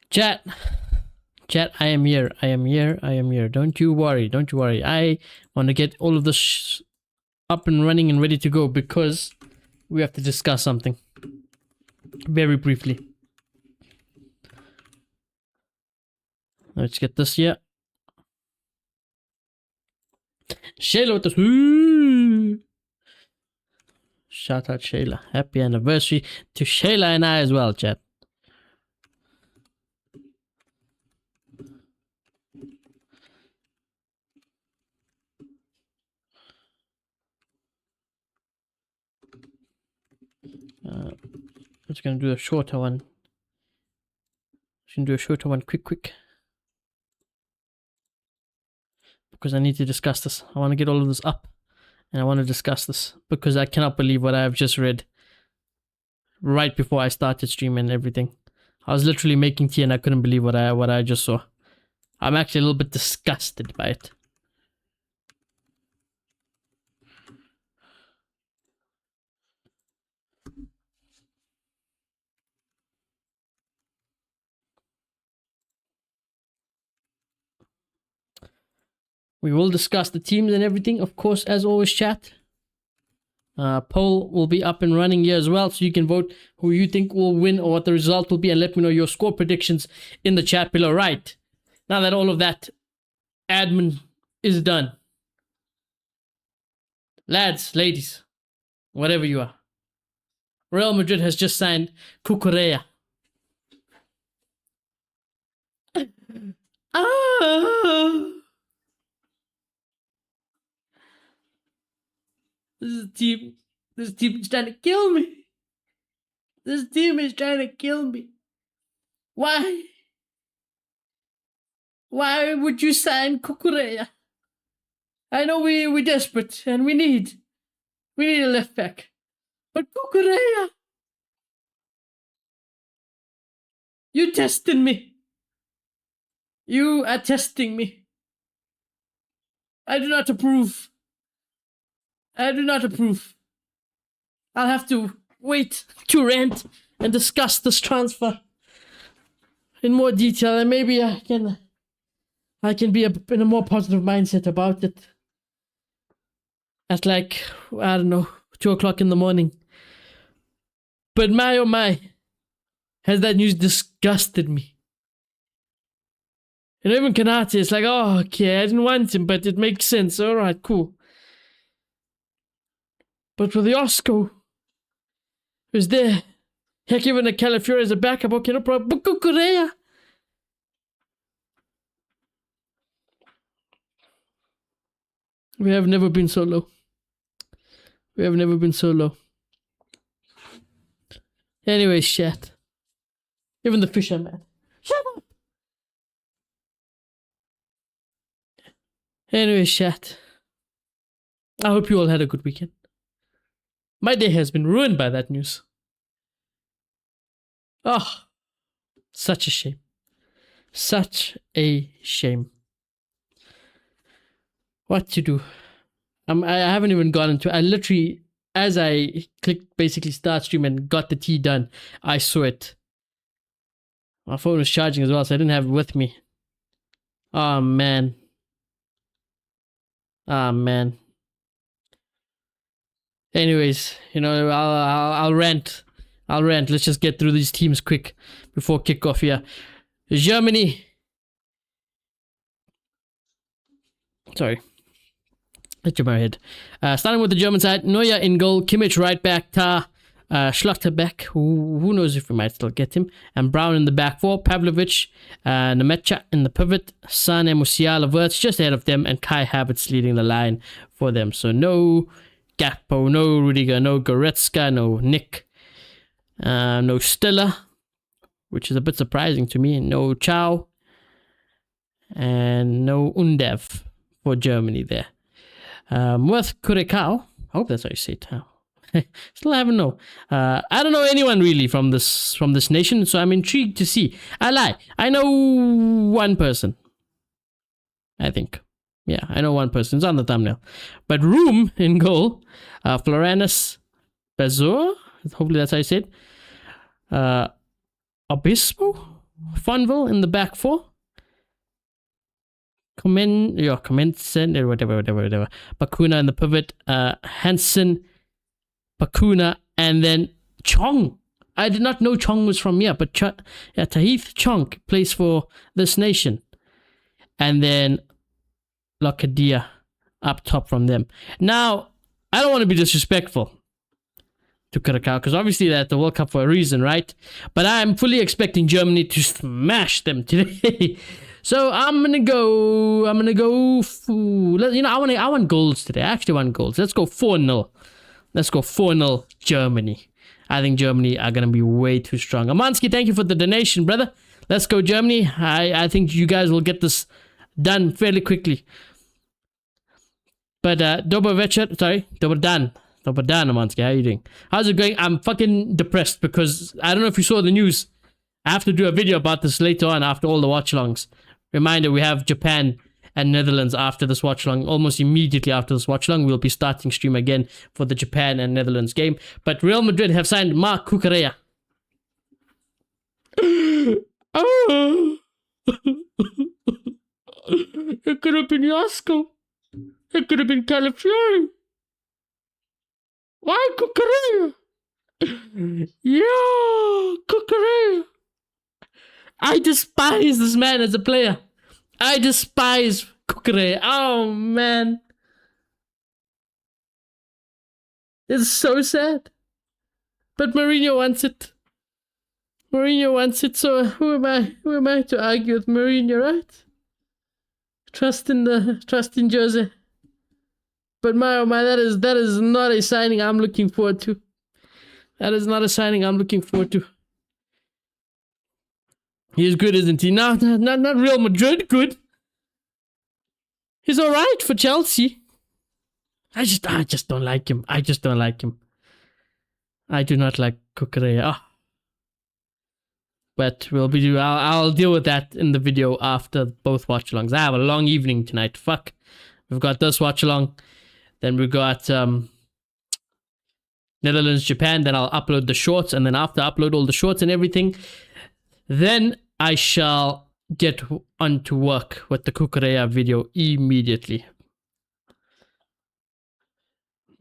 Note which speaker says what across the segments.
Speaker 1: Chat. Chat, I am here. I am here. I am here. Don't you worry. Don't you worry. I want to get all of this up and running and ready to go because we have to discuss something. Very briefly. Let's get this here. Shayla with this. Ooh. Shout out Shayla. Happy anniversary to Shayla and I as well, chat. I'm just gonna do a shorter one. Quick. Because I need to discuss this. I want to get all of this up. And I want to discuss this. Because I cannot believe what I have just read. Right before I started streaming and everything. I was literally making tea and I couldn't believe what I just saw. I'm actually a little bit disgusted by it. We will discuss the teams and everything, of course, as always, chat. Poll will be up and running here as well, so you can vote who you think will win or what the result will be, and let me know your score predictions in the chat below. Right, now that all of that admin is done. Lads, ladies, whatever you are. Real Madrid has just signed Cucurella. This team is trying to kill me. This team is trying to kill me. Why? Why would you sign Cucurella? I know we're desperate and we need a left back. But Cucurella, you testing me. You are testing me. I do not approve. I do not approve. I'll have to wait to rant and discuss this transfer in more detail, and maybe I can be in a more positive mindset about it at like, I don't know, 2 o'clock in the morning. But my oh my, has that news disgusted me. And even Kanate is like, oh, okay, I didn't want him, but it makes sense. All right, cool. But for the Osco, who's there? Heck, even a Calafiore as a backup, okay, no problem. But Cucurella. We have never been so low. We have never been so low. Anyway, chat. Even the fish are mad. Shut up! Anyway, chat. I hope you all had a good weekend. My day has been ruined by that news. Oh, such a shame. Such a shame. What to do? I haven't even gone into. I literally, as I clicked basically start stream and got the tea done, I saw it. My phone was charging as well, so I didn't have it with me. Oh man. Ah man. Anyways, you know, I'll rant. Let's just get through these teams quick before kickoff here. Germany. Sorry. Hit my head. Starting with the German side, Neuer in goal, Kimmich right back, Tah, Schlotterbeck, who knows if we might still get him, and Brown in the back four, Pavlovic, Nemetcha in the pivot, Sane, Musiala, Wirtz just ahead of them, and Kai Havertz leading the line for them. So no Gakpo, no Rudiger, no Goretzka, no Nick, no Stiller, which is a bit surprising to me, no Chow, and no Undev for Germany there. With Curacao, I hope that's how you say it. Still haven't know. I don't know anyone really from this nation, so I'm intrigued to see. I lie. I know one person. I think. Yeah, I know one person. It's on the thumbnail. But Room in goal. Floranus Bezor. Hopefully that's how you say it. Obispo, Funville in the back four. Comensen, whatever. Bakuna in the pivot. Hansen, Bakuna, and then Chong. I did not know Chong was from here, but Tahith Chong plays for this nation. And then Lokadia up top from them. Now, I don't want to be disrespectful to Curacao, because obviously they're at the World Cup for a reason, right? But I'm fully expecting Germany to smash them today. So I'm gonna go. I want goals today. I actually want goals. Let's go 4-0. Let's go 4-0 Germany. I think Germany are gonna be way too strong. Amansky, thank you for the donation, brother. Let's go Germany. I think you guys will get this done fairly quickly. But Dobar Dan, Amansky, how are you doing? How's it going? I'm fucking depressed because I don't know if you saw the news. I have to do a video about this later on after all the watch-alongs. Reminder, we have Japan and Netherlands after this watch-along. Almost immediately after this watch-along, we'll be starting stream again for the Japan and Netherlands game. But Real Madrid have signed Marc Cucurella. Oh. It could have been Yasko. It could have been Calafiori. Why Cucurella? Yeah, Cucurella. I despise this man as a player. I despise Cucurella. Oh, man. It's so sad. But Mourinho wants it. Mourinho wants it, so who am I? Who am I to argue with Mourinho, right? Trust in Jose. But my that is not a signing I'm looking forward to. That is not a signing I'm looking forward to. He's good, isn't he? No, not Real Madrid good. He's alright for Chelsea. I just don't like him. I just don't like him. I do not like Cucurella. Oh. But I'll deal with that in the video after both watch-alongs. I have a long evening tonight. Fuck. We've got this watch-along. Then we've got Netherlands, Japan. Then I'll upload the shorts. And then after I upload all the shorts and everything, then I shall get on to work with the Cucurella video immediately.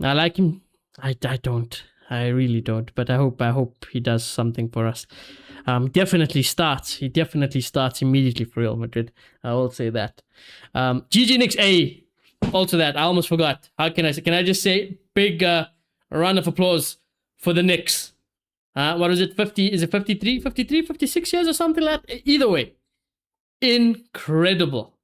Speaker 1: I like him. I don't. I really don't. But I hope he does something for us. Definitely starts. He definitely starts immediately for Real Madrid. I will say that. GG Knicks A. Also that. I almost forgot. How can I say? Can I just say big round of applause for the Knicks? What is it? 50? Is it 53? 53? 56 years or something like that? Either way. Incredible.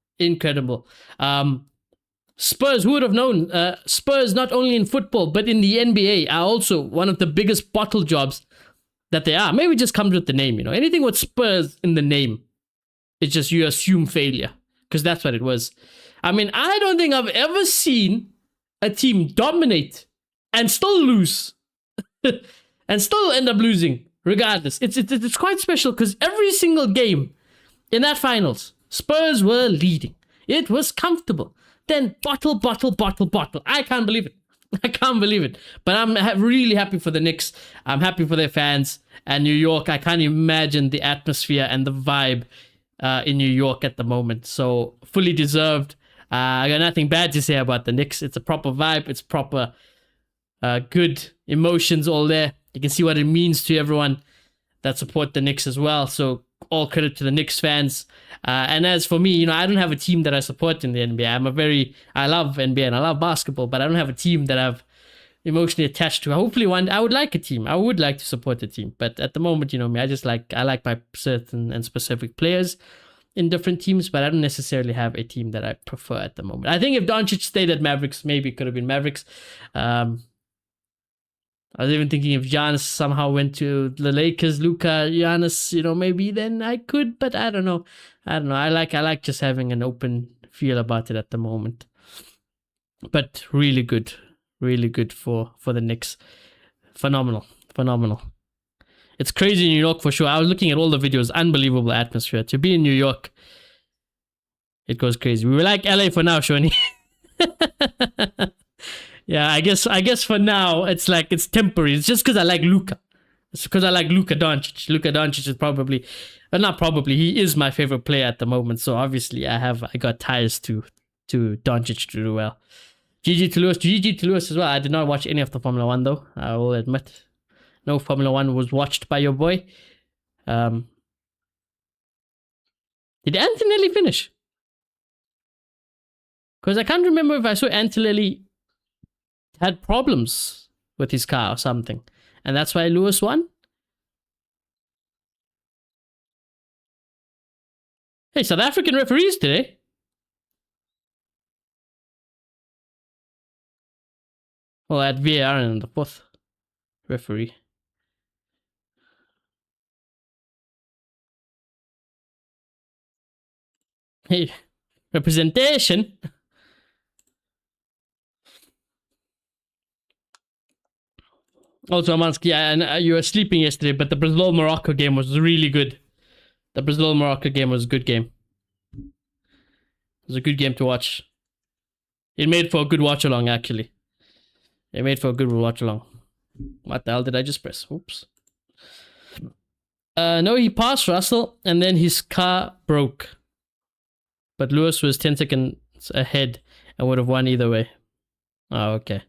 Speaker 1: Spurs, who would have known? Spurs, not only in football, but in the NBA, are also one of the biggest bottle jobs that they are. Maybe it just comes with the name, you know. Anything with Spurs in the name, it's just you assume failure. Because that's what it was. I mean, I don't think I've ever seen a team dominate and still lose. And still end up losing, regardless. It's quite special because every single game in that finals, Spurs were leading. It was comfortable. Then bottle. I can't believe it. But I'm really happy for the Knicks. I'm happy for their fans. And New York, I can't imagine the atmosphere and the vibe in New York at the moment. So fully deserved. I got nothing bad to say about the Knicks. It's a proper vibe. It's proper good emotions all there. You can see what it means to everyone that support the Knicks as well. So all credit to the Knicks fans. And as for me, you know, I don't have a team that I support in the NBA. I love NBA and I love basketball, but I don't have a team that I've emotionally attached to. Hopefully I would like a team. I would like to support a team. But at the moment, you know me, I like my certain and specific players in different teams, but I don't necessarily have a team that I prefer at the moment. I think if Doncic stayed at Mavericks, maybe it could have been Mavericks. I was even thinking if Giannis somehow went to the Lakers, Luka, Giannis, you know, maybe then I could, but I don't know. I like just having an open feel about it at the moment. But really good for the Knicks. Phenomenal. It's crazy in New York for sure. I was looking at all the videos, unbelievable atmosphere. To be in New York, it goes crazy. We were like LA for now, Shoni. Yeah, I guess for now it's temporary. It's just because I like Luka. It's because I like Luka Doncic. Luka Doncic is probably, not probably, he is my favorite player at the moment. So obviously, I got ties to Doncic to do well. GG to Lewis as well. I did not watch any of the Formula One though. I will admit, no Formula One was watched by your boy. Did Antonelli finish? Because I can't remember if I saw Antonelli had problems with his car or something, and that's why Lewis won. Hey, South African referees today. Well, at VAR and the fourth referee. Hey, representation. Also, Amansky, yeah, you were sleeping yesterday, but the Brazil-Morocco game was really good. The Brazil-Morocco game was a good game. It was a good game to watch. It made for a good watch-along, actually. It made for a good watch-along. What the hell did I just press? Oops. No, he passed Russell, and then his car broke. But Lewis was 10 seconds ahead and would have won either way. Oh, okay.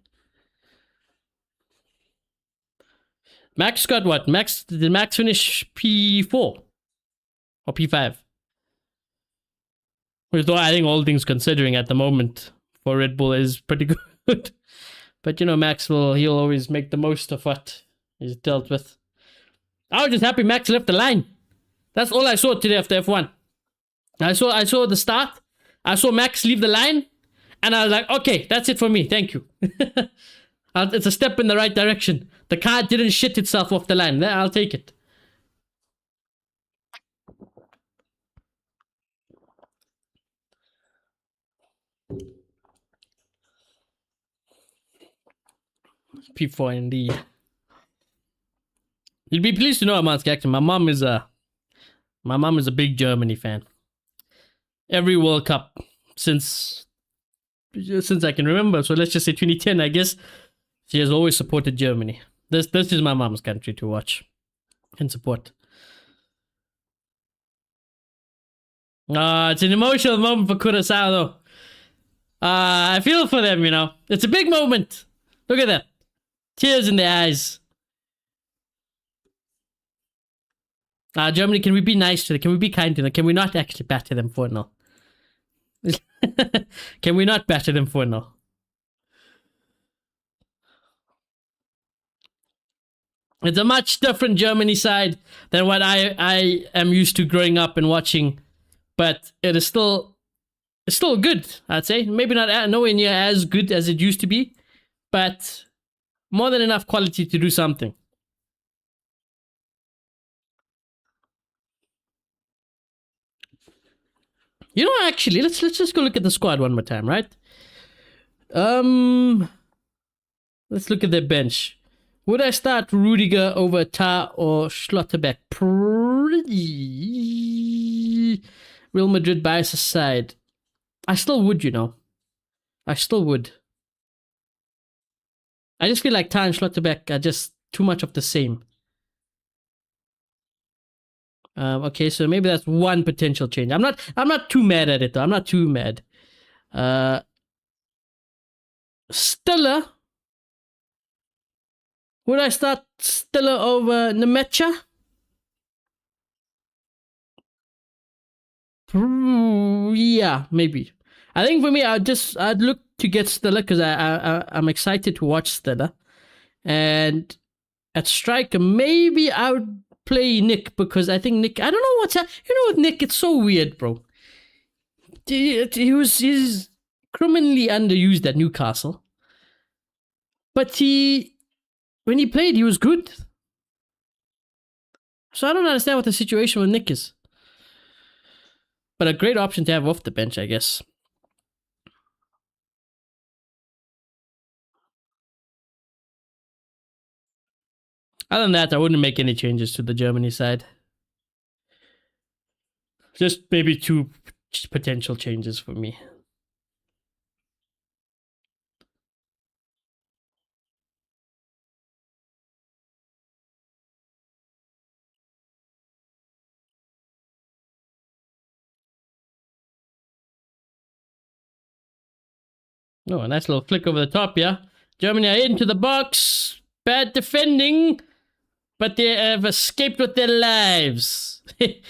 Speaker 1: Max got what? Did Max finish P4? Or P5? Which, though I think all things considering at the moment for Red Bull is pretty good. But you know, he'll always make the most of what he's dealt with. I was just happy Max left the line. That's all I saw today after F1. I saw the start. I saw Max leave the line, and I was like, okay, that's it for me. Thank you. It's a step in the right direction. The car didn't shit itself off the line. I'll take it. P4 indeed. You'll be pleased to know, Amansky, actually, my mom is a big Germany fan. Every World Cup since I can remember, so let's just say 2010, I guess, she has always supported Germany. This is my mom's country to watch and support. It's an emotional moment for Curacao, though. I feel for them, you know. It's a big moment. Look at that. Tears in their eyes. Germany, can we be nice to them? Can we be kind to them? Can we not actually batter them 4-0? Can we not batter them 4-0? It's a much different Germany side than what I am used to growing up and watching, but it's still good, I'd say. Maybe not nowhere near as good as it used to be, but more than enough quality to do something. You know, actually, let's just go look at the squad one more time, right? Let's look at their bench. Would I start Rudiger over Tar or Schlotterbeck? Pretty Real Madrid bias aside, I still would, you know. I still would. I just feel like Tar and Schlotterbeck are just too much of the same. Okay, so maybe that's one potential change. I'm not too mad at it though. I'm not too mad. Stiller. Would I start Stiller over Nemecha? Yeah, maybe. I think for me, I'd look to get Stiller because I'm excited to watch Stiller, and at striker maybe I would play Nick because I think Nick. I don't know what's you know with Nick. It's so weird, bro. He's criminally underused at Newcastle, but when he played, he was good. So I don't understand what the situation with Nick is. But a great option to have off the bench, I guess. Other than that, I wouldn't make any changes to the Germany side. Just maybe 2 potential changes for me. Oh, a nice little flick over the top, yeah. Germany are into the box. Bad defending, but they have escaped with their lives. They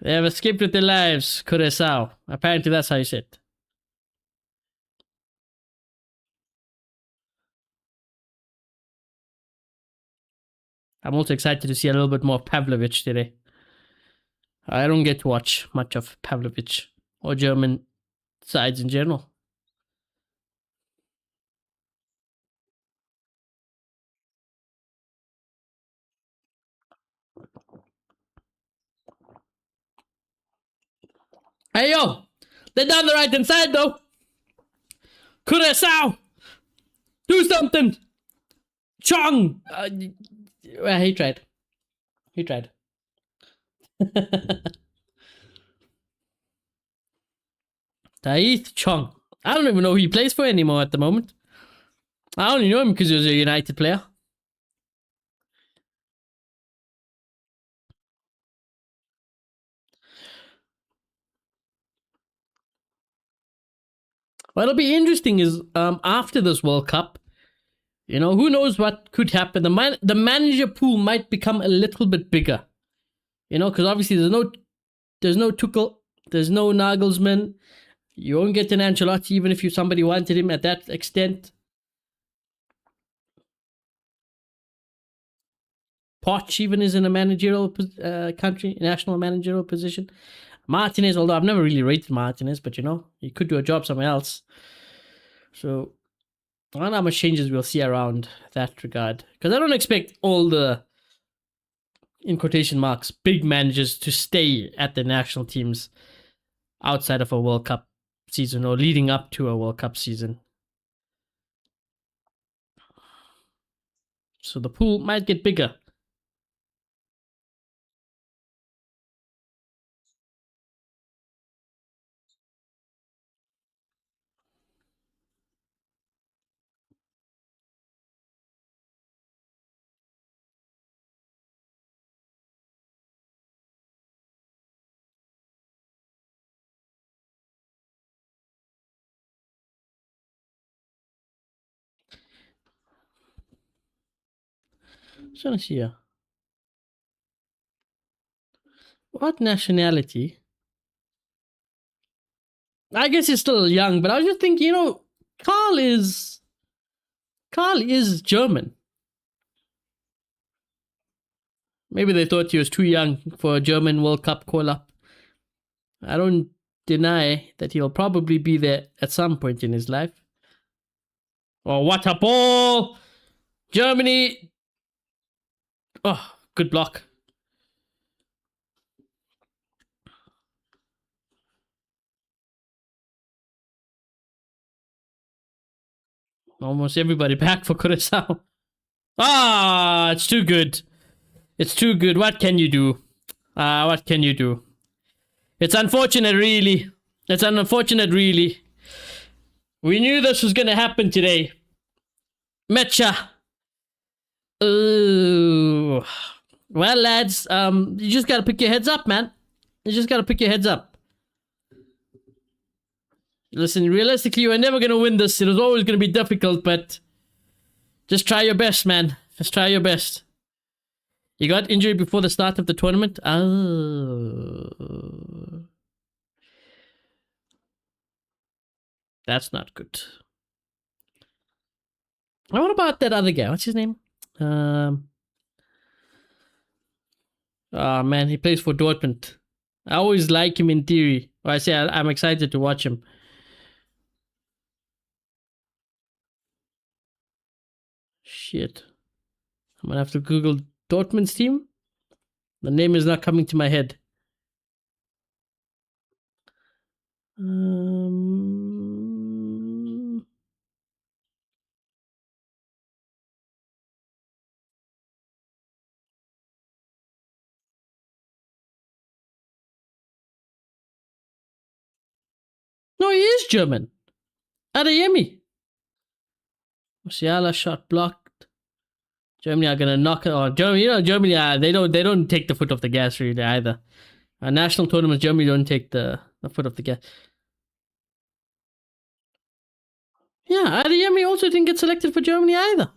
Speaker 1: have escaped with their lives, Curacao. Apparently, that's how you say it. I'm also excited to see a little bit more of Pavlovich today. I don't get to watch much of Pavlovich or German sides in general. Hey, yo! They're down the right hand side, though! Curacao! Do something! Chong! Well, he tried. He tried. Taith Chong. I don't even know who he plays for anymore at the moment. I only know him because he was a United player. What'll be interesting is after this World Cup, who knows what could happen. The manager pool might become a little bit bigger. Because obviously there's no Tuchel, there's no Nagelsmann. You won't get an Ancelotti even if somebody wanted him at that extent. Poch even is in a managerial national managerial position. Martinez, although I've never really rated Martinez, but he could do a job somewhere else. So I don't know how much changes we'll see around that regard. Because I don't expect all the, in quotation marks, big managers to stay at the national teams outside of a World Cup season or leading up to a World Cup season. So the pool might get bigger. So let's see here. What nationality? I guess he's still young, but I was just thinking, Carl is German. Maybe they thought he was too young for a German World Cup call-up. I don't deny that he'll probably be there at some point in his life. Oh, what a ball! Germany! Oh, good block. Almost everybody back for Curacao. Ah, it's too good. It's too good. What can you do? What can you do? It's unfortunate, really. It's unfortunate, really. We knew this was gonna happen today. Mecha. Ooh. Well, lads, you just gotta pick your heads up, man. You just gotta pick your heads up. Listen, realistically, you were never gonna win this. It was always gonna be difficult, but just try your best, man. Just try your best. You got injured before the start of the tournament? Oh. That's not good. What about that other guy? What's his name? Oh man, he plays for Dortmund. I always like him in theory. Or I say I'm excited to watch him. Shit. I'm gonna have to Google Dortmund's team. The name is not coming to my head. No, he is German. Adeyemi. Musiala shot blocked. Germany are gonna knock it on. Germany. They don't take the foot off the gas really either. National tournaments, Germany don't take the foot off the gas. Yeah, Adeyemi also didn't get selected for Germany either.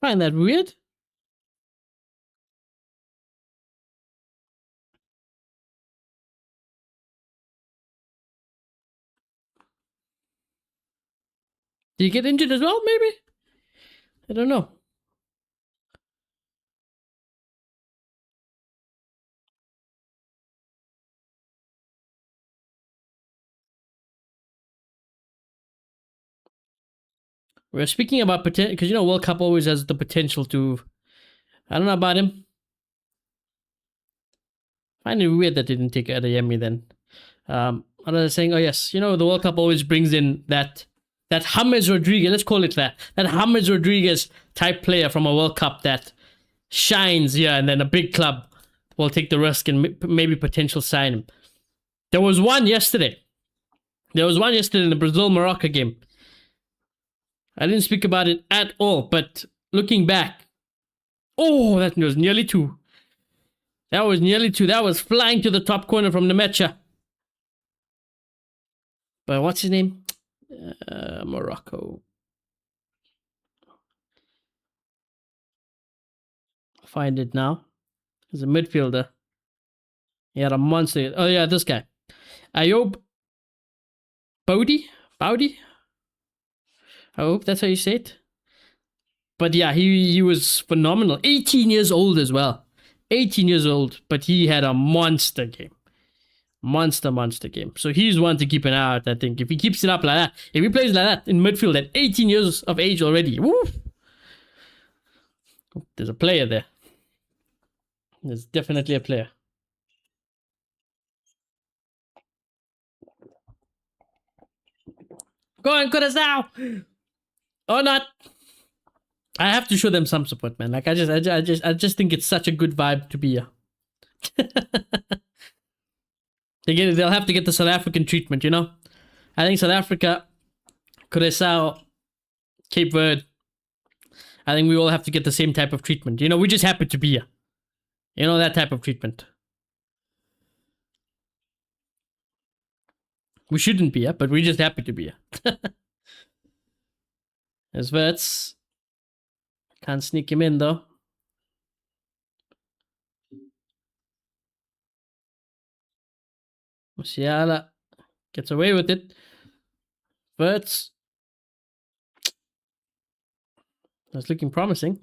Speaker 1: Find that weird. Did he get injured as well, maybe? I don't know. We're speaking about potential, because you know World Cup always has the potential to. I don't know about him. I find it weird that they didn't take Adeyemi then. Another saying, oh yes, you know the World Cup always brings in that James Rodriguez. Let's call it that. That James Rodriguez type player from a World Cup that shines here, and then a big club will take the risk and maybe potential sign him. There was one yesterday. There was one yesterday in the Brazil Morocco game. I didn't speak about it at all, but looking back, oh, that was nearly two. That was nearly two. That was flying to the top corner from the Mecha. But what's his name? Morocco. Find it now. He's a midfielder. He had a monster. Oh yeah, this guy. Ayoub Boudi? Boudi? I hope that's how you say it. But yeah, he was phenomenal. 18 years old as well. 18 years old, but he had a monster game. Monster game. So he's one to keep an eye out, I think. If he keeps it up like that, if he plays like that in midfield at 18 years of age already, woo! There's a player there. There's definitely a player. Go on, Curacao! Or not. I have to show them some support, man. Like I just think it's such a good vibe to be here. They'll have to get the South African treatment, you know? I think South Africa, Curacao, Cape Verde, I think we all have to get the same type of treatment. You know, we just happen to be here. You know, that type of treatment. We shouldn't be here, but we're just happy to be here. There's Verts. Can't sneak him in, though. Musiala gets away with it. Verts. That's looking promising.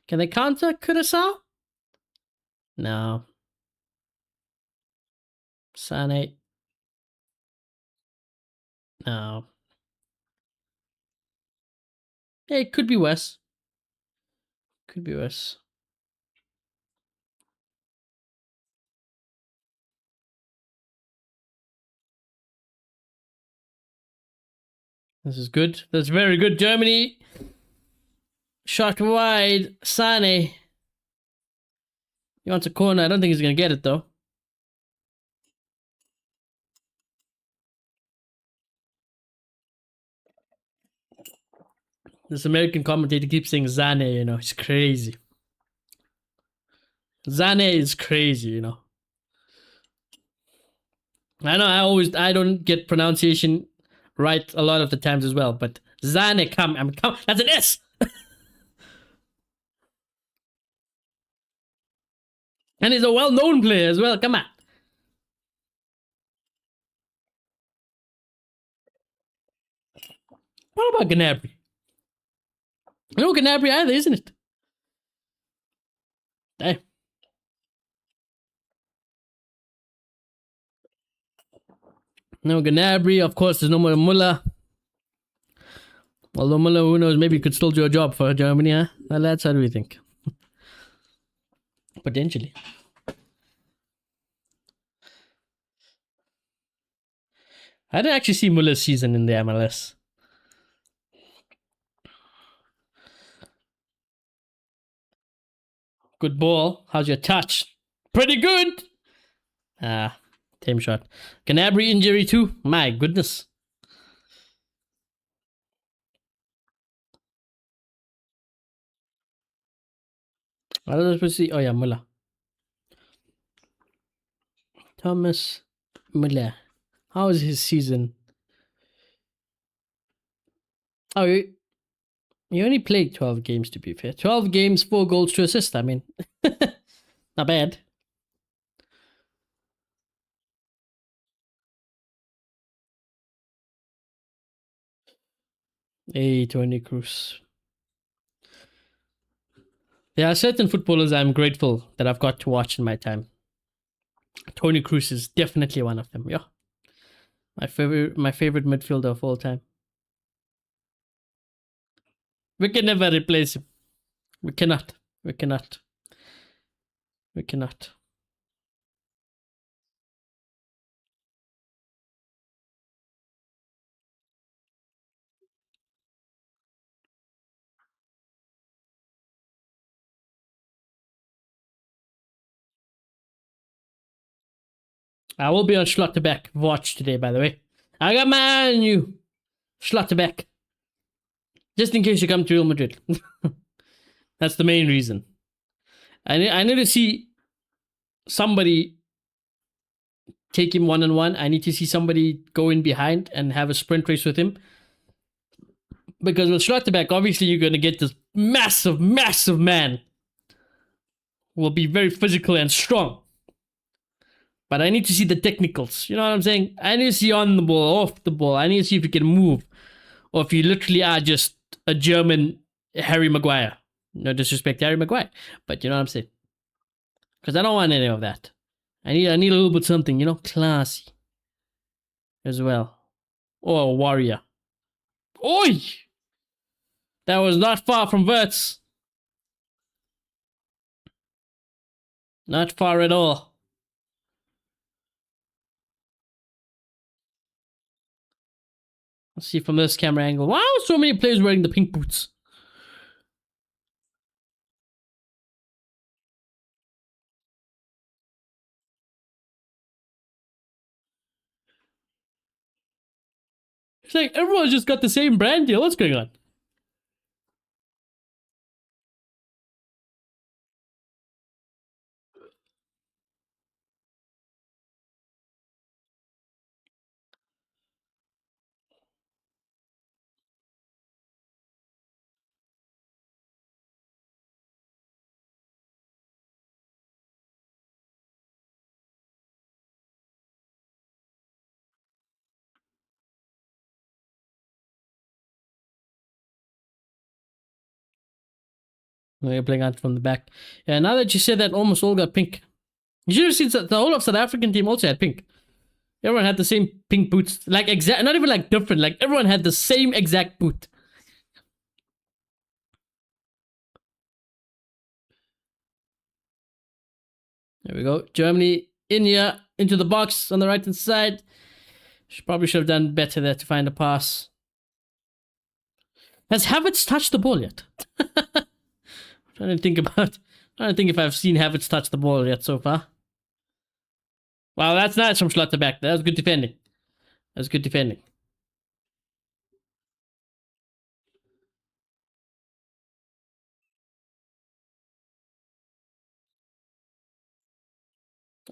Speaker 1: Can they counter Curacao? No. Sane. No. Yeah, it could be worse. Could be worse. This is good. That's very good. Germany. Shot wide. Sane. He wants a corner. I don't think he's going to get it, though. This American commentator keeps saying Zane, you know. It's crazy. Zane is crazy, you know. I know I don't get pronunciation right a lot of the times as well, but Zane, come, that's an S. And he's a well-known player as well. Come on. What about Gnabry? No Gnabry either, isn't it? Hey. No Gnabry. Of course, there's no more Muller. Although Muller, who knows, maybe could still do a job for Germany, huh? Well, that's how do we think? Potentially. I didn't actually see Muller's season in the MLS. Good ball. How's your touch? Pretty good. Tame shot. Gnabry injury too. My goodness. What was I supposed to see? Oh yeah, Muller. Thomas Muller. How is his season? Oh, he only played 12 games, to be fair. 12 games, 4 goals, 2 assists. I mean, not bad. Hey, Tony Cruz. There are certain footballers I'm grateful that I've got to watch in my time. Tony Cruz is definitely one of them. Yeah, my favorite midfielder of all time. We can never replace him. We cannot. We cannot. We cannot. I will be on Schlotterbeck watch today, by the way. I got my new Schlotterbeck. Just in case you come to Real Madrid. That's the main reason. I need to see somebody take him one on one. I need to see somebody go in behind and have a sprint race with him. Because with Schlotterbeck, obviously you're going to get this massive, massive man who will be very physical and strong. But I need to see the technicals. You know what I'm saying? I need to see on the ball, off the ball. I need to see if you can move. Or if you literally are just a German Harry Maguire. No disrespect to Harry Maguire. But you know what I'm saying? Because I don't want any of that. I need a little bit something, classy as well. Or a warrior. Oi! That was not far from Verts. Not far at all. Let's see from this camera angle. Wow, so many players wearing the pink boots. It's like everyone's just got the same brand deal. What's going on? You're playing out from the back. Yeah, now that you said that, almost all got pink. You should have seen the whole of South African team also had pink. Everyone had the same pink boots. Like, exact, not even like different. Like, everyone had the same exact boot. There we go. Germany in here, into the box on the right hand side. Probably should have done better there to find a pass. Has Havertz touched the ball yet? I'm trying to think about. I don't think if I've seen Havertz touch the ball yet so far. Wow, that's nice from Schlotterbeck. That was good defending. That's good defending.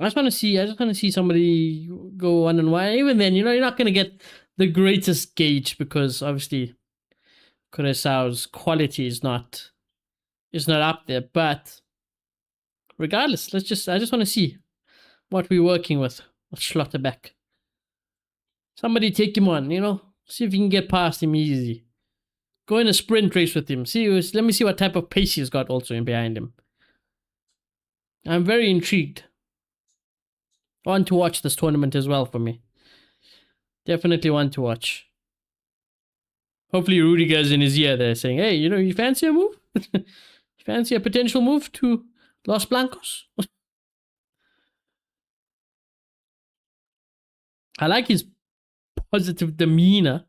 Speaker 1: I just want to see somebody go one and one. Even then, you're not gonna get the greatest gauge because obviously Curaçao's quality is not up there. But regardless, I just want to see what we're working with Schlotterbeck. Somebody take him on, see if you can get past him easy. Go in a sprint race with him. Let me see what type of pace he's got also in behind him. I'm very intrigued. I want to watch this tournament as well for me. Definitely want to watch. Hopefully Rudiger's in his ear there saying, hey, you fancy a move? You fancy a potential move to Los Blancos? I like his positive demeanor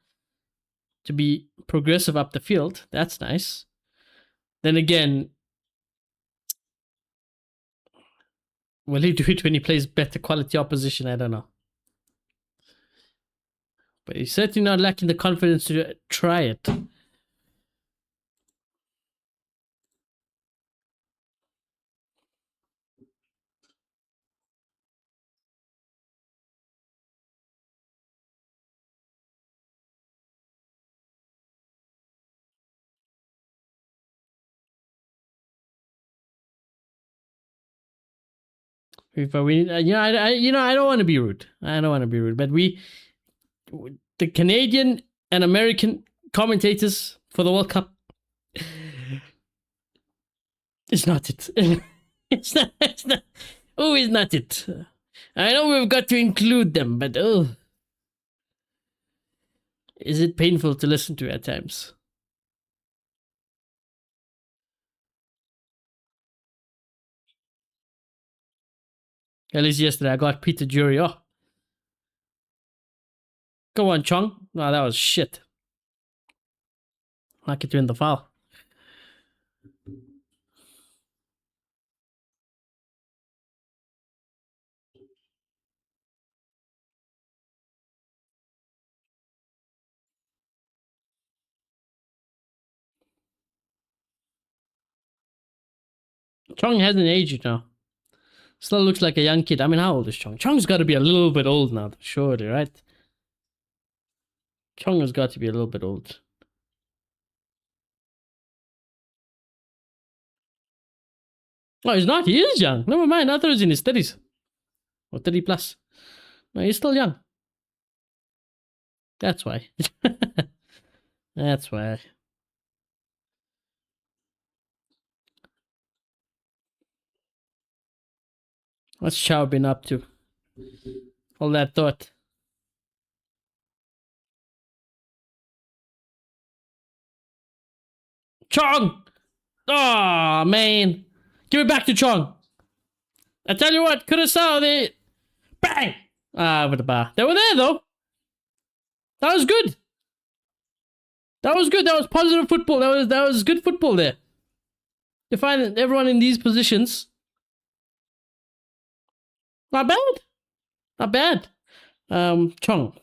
Speaker 1: to be progressive up the field. That's nice. Then again, will he do it when he plays better quality opposition? I don't know. But he's certainly not lacking the confidence to try it. FIFA, I don't want to be rude. I don't want to be rude, but the Canadian and American commentators for the World Cup, it's not it. It's not. It's not. Oh, it's not it. I know we've got to include them, but is it painful to listen to at times? At least yesterday I got Peter Jury. Oh, go on, Chong. No, that was shit. I'll get you in the foul. Chong hasn't aged now. Still looks like a young kid. I mean, how old is Chong? Chong's got to be a little bit old now, surely, right? Chong has got to be a little bit old. Oh, he's not. He is young. Never mind. I thought he was in his 30s. Or 30 plus. No, he's still young. That's why. That's why. What's Chow been up to? All that thought. Chong! Oh, man. Give it back to Chong. I tell you what, Curacao, they... Bang! Over the bar. They were there, though. That was good. That was good. That was positive football. That was good football there. You find everyone in these positions. Not bad. Not bad. Chong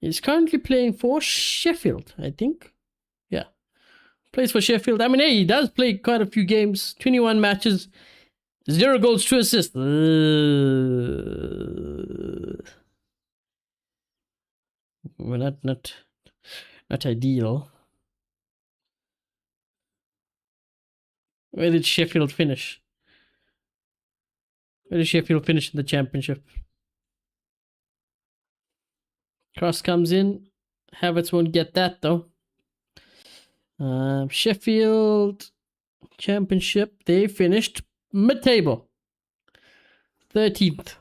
Speaker 1: is currently playing for Sheffield, I think. Yeah. Plays for Sheffield. I mean, hey, he does play quite a few games. 21 matches. 0 goals, 2 assists. Well, not ideal. Where did Sheffield finish? Where did Sheffield finish in the championship? Cross comes in. Havertz won't get that, though. Sheffield championship, they finished mid-table. 13th.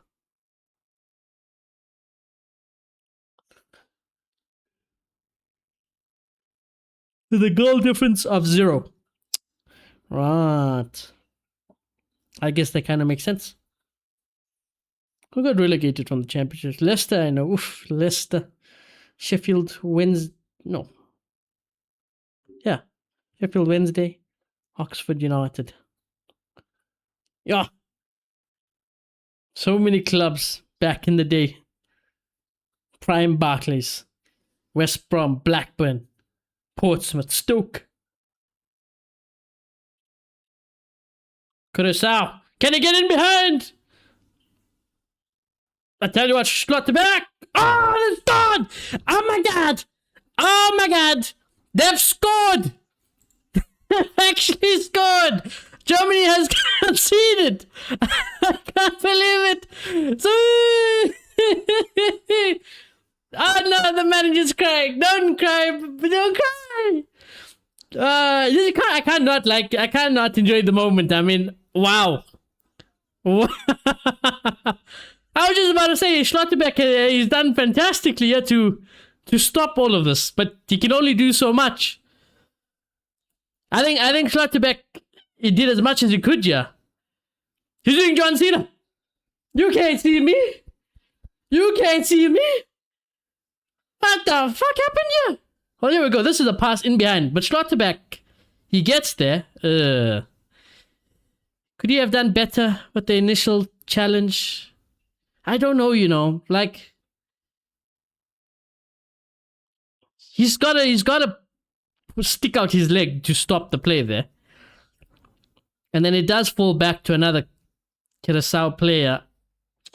Speaker 1: With a goal difference of 0. Right. I guess that kind of makes sense. Who got relegated from the championship? Leicester, I know. Oof, Leicester. Sheffield wins. No. Yeah. Sheffield Wednesday. Oxford United. Yeah. So many clubs back in the day. Prime Barclays. West Brom, Blackburn, Portsmouth, Stoke. Curacao. Can he get in behind? I tell you what, Schlotterbeck. Oh, it's done. Oh my god. Oh my god. They've scored. They've actually scored. Germany has conceded. I can't believe it. So... Oh no, the manager's crying. Don't cry. Don't cry. I cannot enjoy the moment. I mean, wow. I was just about to say, Schlotterbeck, he's done fantastically here to stop all of this, but he can only do so much. I think Schlotterbeck, he did as much as he could, yeah. He's doing John Cena. You can't see me. You can't see me. What the fuck happened here? Oh, there we go. This is a pass in behind, but Schlotterbeck, he gets there. Could he have done better with the initial challenge? I don't know, like he's gotta stick out his leg to stop the play there. And then it does fall back to another Curacao player.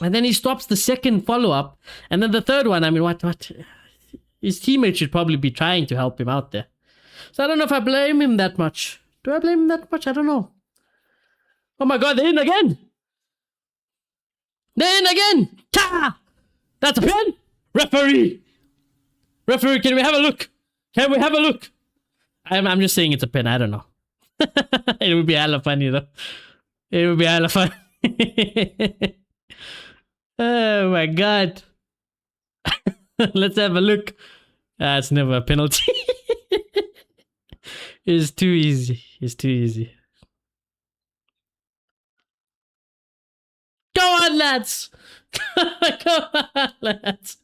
Speaker 1: And then he stops the second follow-up. And then the third one, I mean, what? His teammates should probably be trying to help him out there. So I don't know if I blame him that much. Do I blame him that much? I don't know. Oh my god, they're in again! They're in again! Ta! That's a pen! Referee! Referee, can we have a look? Can we have a look? I'm just saying it's a pen, I don't know. It would be hella funny though. It would be hella funny. Oh my god. Let's have a look. It's never a penalty. It's too easy. It's too easy. Go on, lads! Go on, lads!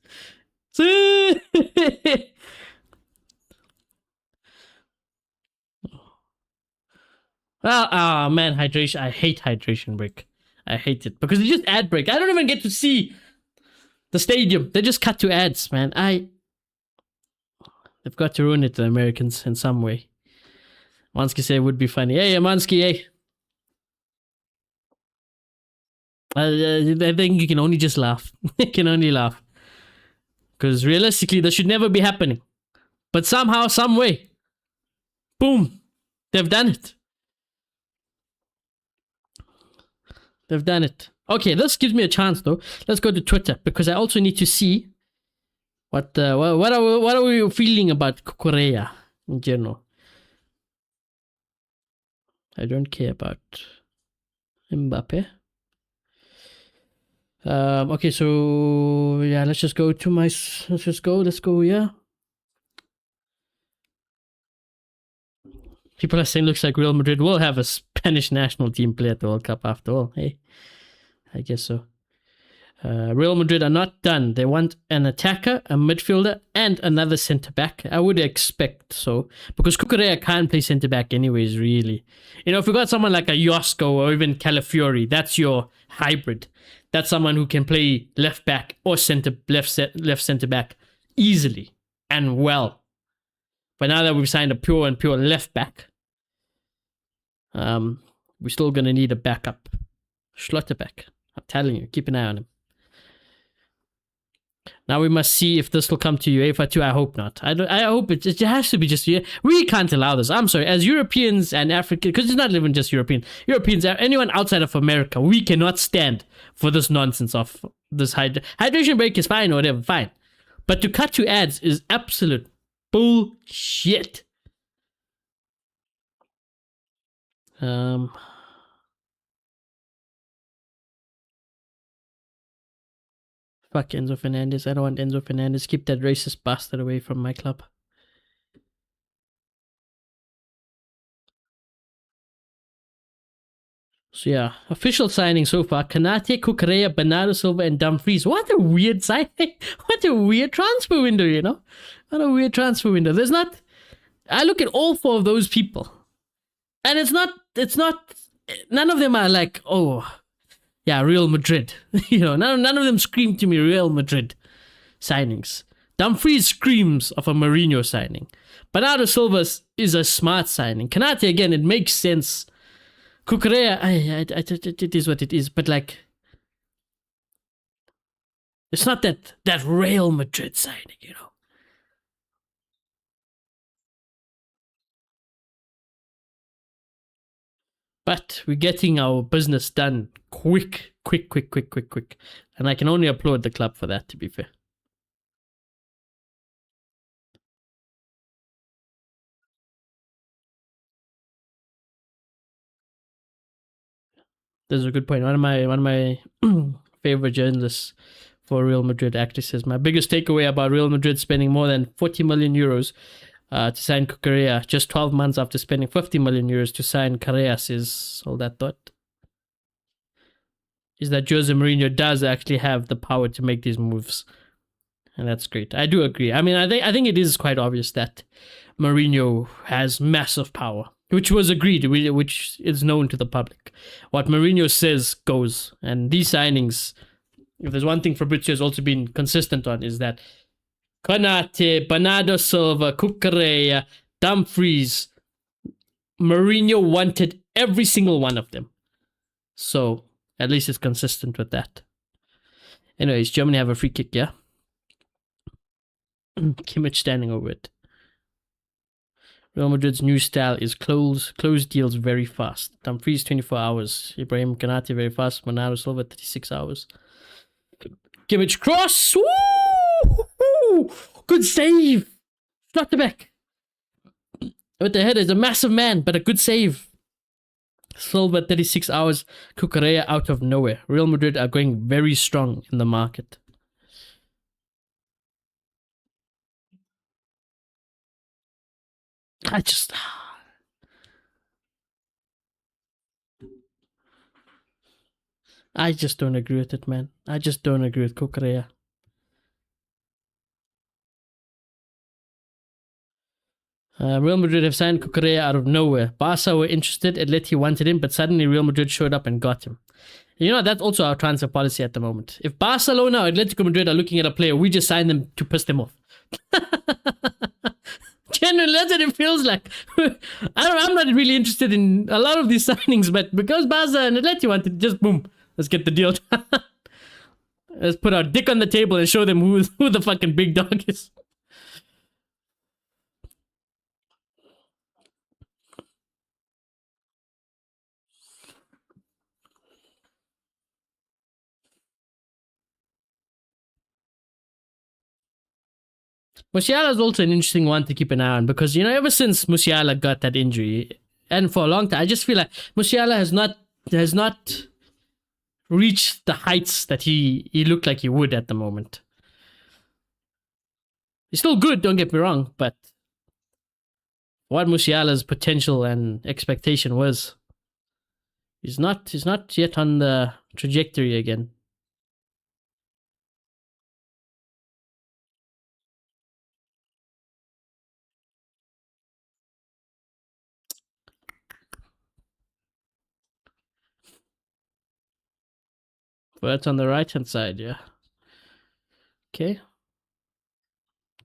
Speaker 1: Oh man, hydration. I hate hydration break. I hate it because they just ad break. I don't even get to see the stadium. They just cut to ads, man. They've got to ruin it to the Americans in some way. Mansky said it would be funny. Hey, Mansky, hey. I think you can only just laugh. You can only laugh. Because realistically, this should never be happening. But somehow, some way, boom, they've done it. They've done it. Okay, this gives me a chance though. Let's go to Twitter because I also need to see what are we feeling about Korea in general. I don't care about Mbappe. Okay, so yeah, let's just go, yeah. People are saying looks like Real Madrid will have a Spanish national team play at the World Cup after all. Hey, I guess so. Real Madrid are not done. They want an attacker, a midfielder, and another centre-back. I would expect so. Because Cucurella can't play centre-back anyways, really. You know, if we got someone like a Josko or even Calafiori, that's your hybrid. That's someone who can play left-back or left centre-back easily and well. But now that we've signed a pure left-back, we're still going to need a backup. Schlotterbeck. I'm telling you, keep an eye on him. Now we must see if this will come to UEFA too. I hope not. I hope it has to be just. We can't allow this. I'm sorry. As Europeans and African, because it's not even just Europeans, anyone outside of America, we cannot stand for this nonsense of this hydration break is fine or whatever, fine. But to cut to ads is absolute bullshit. Fuck Enzo Fernandez. I don't want Enzo Fernandez. Keep that racist bastard away from my club. So yeah, official signing so far. Kanate, Cucurella, Bernardo Silva, and Dumfries. What a weird signing. What a weird transfer window, you know? What a weird transfer window. There's not... I look at all four of those people. And it's not... None of them are like, oh... Yeah, Real Madrid. You know, none of them scream to me Real Madrid signings. Dumfries screams of a Mourinho signing. Bernardo Silva is a smart signing. Kanate, again, it makes sense. Cucurella, it is what it is, but like, it's not that Real Madrid signing, you know. But we're getting our business done quick. And I can only applaud the club for that, to be fair. There's a good point. One of my favorite journalists for Real Madrid actually says, my biggest takeaway about Real Madrid spending more than 40 million euros to sign Cucurella just 12 months after spending 50 million euros to sign Carreras is all that thought. Is that Jose Mourinho does actually have the power to make these moves. And that's great. I do agree. I mean, I think it is quite obvious that Mourinho has massive power, which was agreed, which is known to the public. What Mourinho says goes. And these signings, if there's one thing Fabrizio has also been consistent on, is that Konate, Bernardo Silva, Cucurella, Dumfries, Mourinho wanted every single one of them. So at least it's consistent with that. Anyways, Germany have a free kick, yeah? Kimmich standing over it. Real Madrid's new style is close deals very fast. Dumfries 24 hours. Ibrahim Kanate very fast. Bernardo Silva 36 hours. Kimmich cross. Woo! Good save. Schlotterbeck. With the head is a massive man, but a good save. Silva 36 hours. Cucurella out of nowhere. Real Madrid are going very strong in the market. I just don't agree with it, man. I just don't agree with Cucurella. Real Madrid have signed Cucurella out of nowhere. Barca were interested. Atleti wanted him, but suddenly Real Madrid showed up and got him. You know, that's also our transfer policy at the moment. If Barcelona or Atletico Madrid are looking at a player, we just sign them to piss them off. Generally, that's what it feels like. I'm not really interested in a lot of these signings, but because Barca and Atleti wanted, just boom, let's get the deal done. Let's put our dick on the table and show them who the fucking big dog is. Musiala is also an interesting one to keep an eye on because, you know, ever since Musiala got that injury, and for a long time, I just feel like Musiala has not reached the heights that he looked like he would at the moment. He's still good, don't get me wrong, but what Musiala's potential and expectation was, he's not yet on the trajectory again. But that's on the right hand side, yeah. Okay.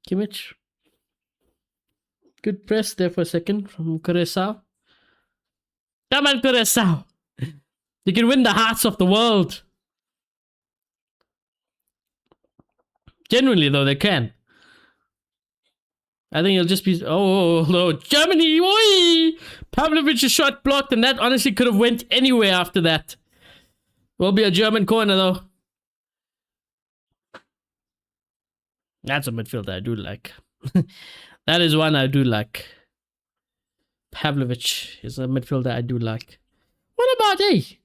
Speaker 1: Kimmich. Good press there for a second from Curacao. Come on, Curacao. You can win the hearts of the world. Generally, though, they can. I think it'll just be... Oh, no. Germany! Oi! Pavlovic's shot blocked, and that honestly could have went anywhere after that. Will be a German corner, though. That's a midfielder I do like. That is one I do like. Pavlovic is a midfielder I do like. What about, hey,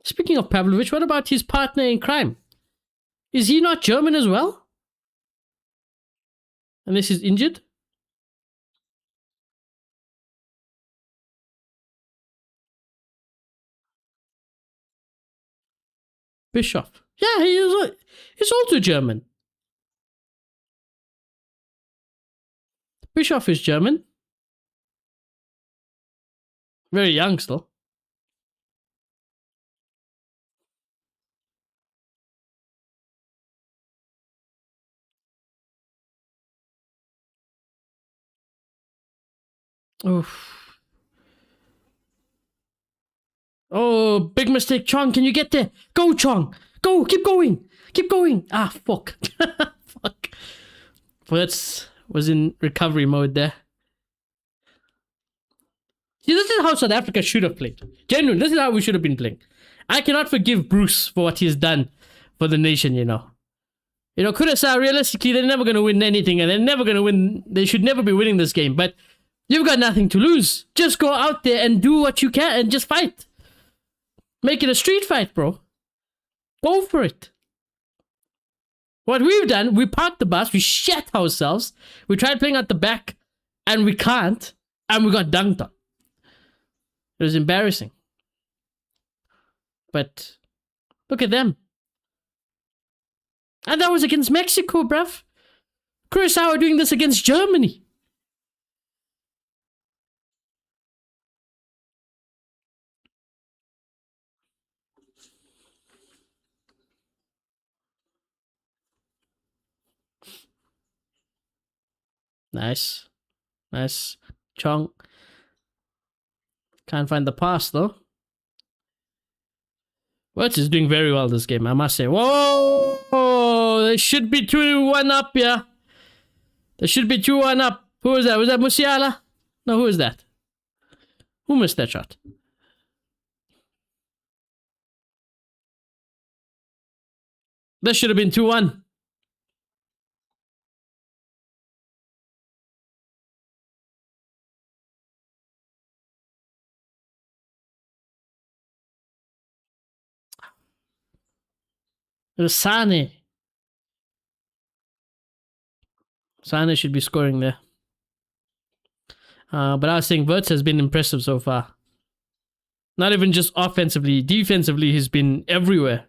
Speaker 1: speaking of Pavlovic, what about his partner in crime? Is he not German as well? Unless he's injured? Bischoff. Yeah, he's also German. Bischoff is German. Very young still. Oof. Oh, big mistake. Chong, can you get there? Go, Chong. Go, keep going. Keep going. Ah, fuck. Fuck. Wirtz was in recovery mode there. See, this is how South Africa should have played. Genuinely, this is how we should have been playing. I cannot forgive Bruce for what he's done for the nation, you know. You know, Curacao, realistically, they're never going to win anything, and they're never going to win. They should never be winning this game, but you've got nothing to lose. Just go out there and do what you can and just fight. Make it a street fight, bro. Go for it. What we've done, we parked the bus, we shat ourselves, we tried playing at the back, and we can't, and we got dunked on. It was embarrassing. But look at them. And that was against Mexico, bruv. Curacao are doing this against Germany. Nice. Nice. Chong. Can't find the pass, though. Wirtz is doing very well this game, I must say. Whoa! They should be 2-1 up, yeah. They should be 2-1 up. Who was that? Was that Musiala? No, who is that? Who missed that shot? That should have been 2-1. It was Sane. Sane should be scoring there. But I was saying Wirtz has been impressive so far. Not even just offensively, defensively, he's been everywhere.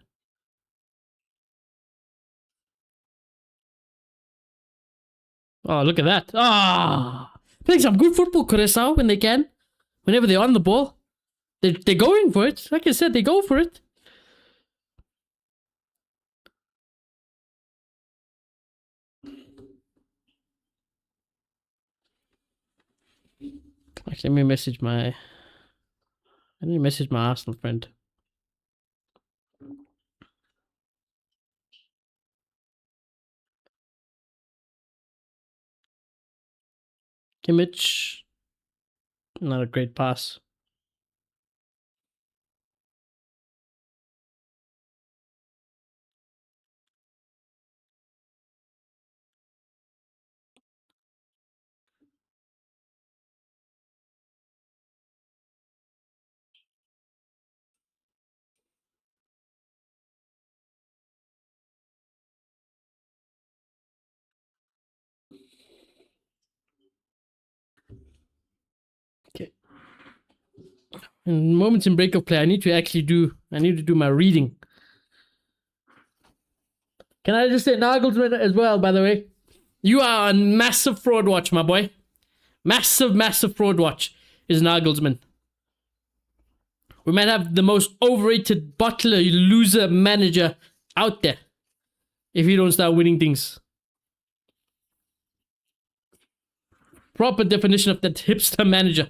Speaker 1: Oh, look at that. Ah, playing some good football, Curacao, when they can. Whenever they're on the ball. They're going for it. Like I said, they go for it. Actually, let me message my... I need to message my Arsenal friend. Kimmich. Not a great pass. Okay. In moments in break of play, I need to do my reading. Can I just say Nagelsmann as well, by the way? You are a massive fraud watch, my boy. Massive fraud watch is Nagelsmann. We might have the most overrated butler loser manager out there if you don't start winning things. Proper definition of that hipster manager.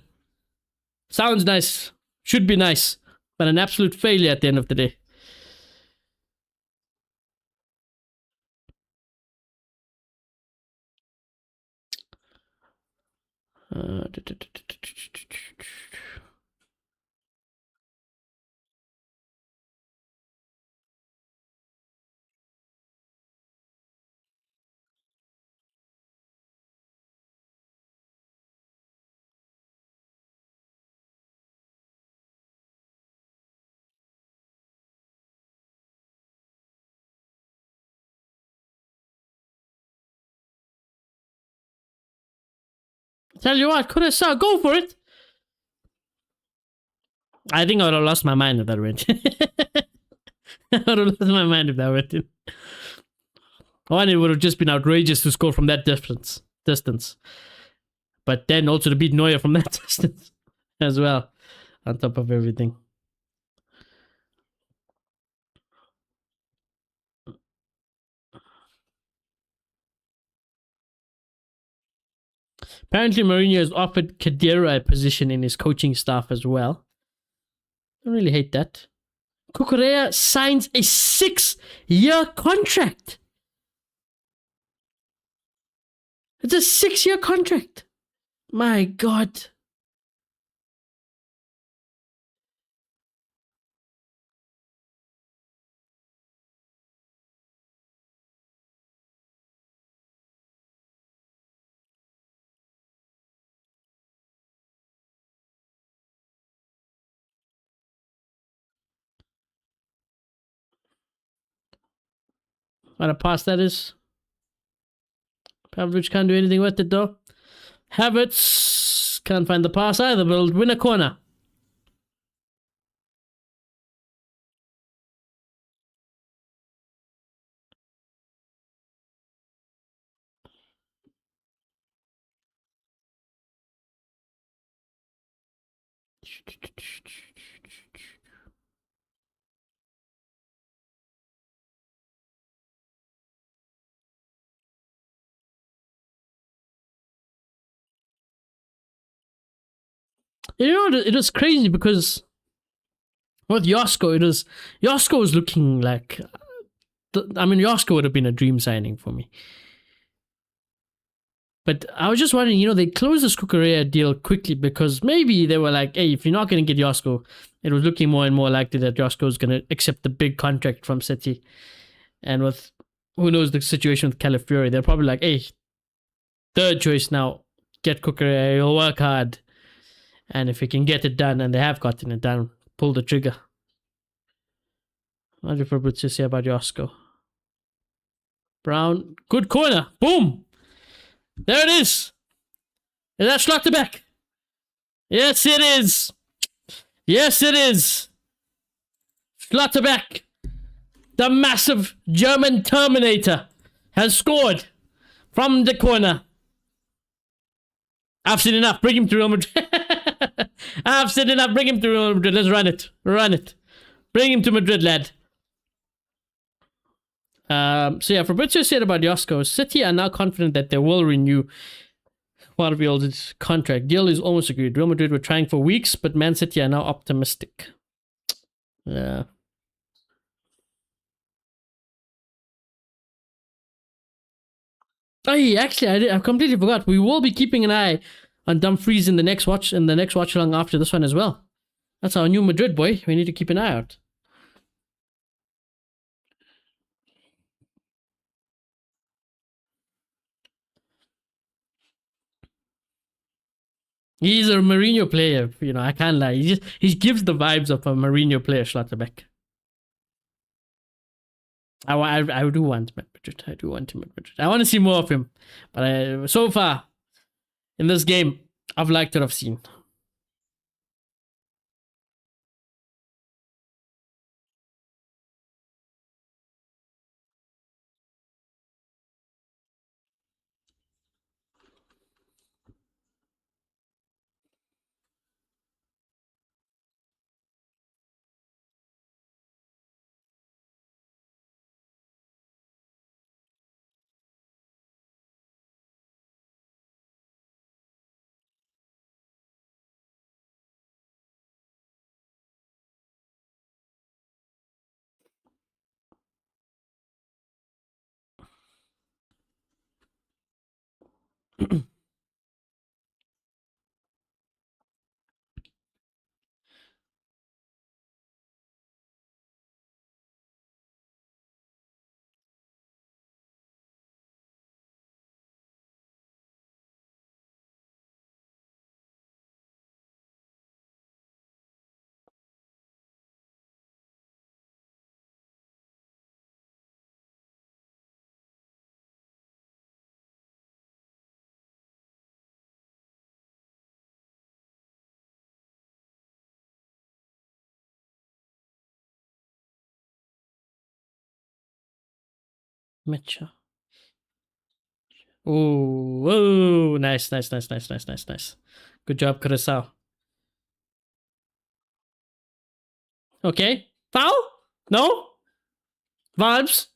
Speaker 1: Sounds nice. Should be nice. But an absolute failure at the end of the day. Tell you what, could I saw go for it? I think I would have lost my mind if that went. I would have lost my mind if that went in. One, it would have just been outrageous to score from that distance. But then also to beat Neuer from that distance as well, on top of everything. Apparently, Mourinho has offered Khedira a position in his coaching staff as well. I don't really hate that. Cucurella signs a 6-year contract. It's a 6-year contract. My God. What a pass that is. Pavlovic can't do anything with it though. Havertz can't find the pass either, but will win a corner. You know, it was crazy because with Josko, Josko was looking like... I mean, Josko would have been a dream signing for me. But I was just wondering, they closed this Cucurella deal quickly because maybe they were like, hey, if you're not going to get Josko, it was looking more and more likely that Josko is going to accept the big contract from City. And with who knows the situation with Calafiori, they're probably like, hey, third choice now, get Cucurella, he'll work hard. And if he can get it done, and they have gotten it done, pull the trigger. What do Fabrizio say about Josko? Brown, good corner, boom! There it is! Is that Schlotterbeck? Yes, it is! Yes, it is! Schlotterbeck, the massive German Terminator, has scored from the corner. I've seen enough. Bring him to Real Madrid. I've seen enough. Bring him to Real Madrid. Let's run it. Run it. Bring him to Madrid, lad. So yeah, Fabrizio said about Josko, City are now confident that they will renew Guardiola's contract. Deal is almost agreed. Real Madrid were trying for weeks, but Man City are now optimistic. Yeah. Oh, yeah, actually, I completely forgot. We will be keeping an eye on Dumfries in the next watch along after this one as well. That's our new Madrid boy. We need to keep an eye out. He's a Mourinho player, I can't lie. He gives the vibes of a Mourinho player, Schlotterbeck. I do want Madrid. I do want him at Madrid. I want to see more of him. But so far, in this game, I've liked what I've seen. Mitchell. Oh, whoa. Nice, nice, nice, nice, nice, nice, nice. Good job, Curacao. Okay. Foul? No? Vibes?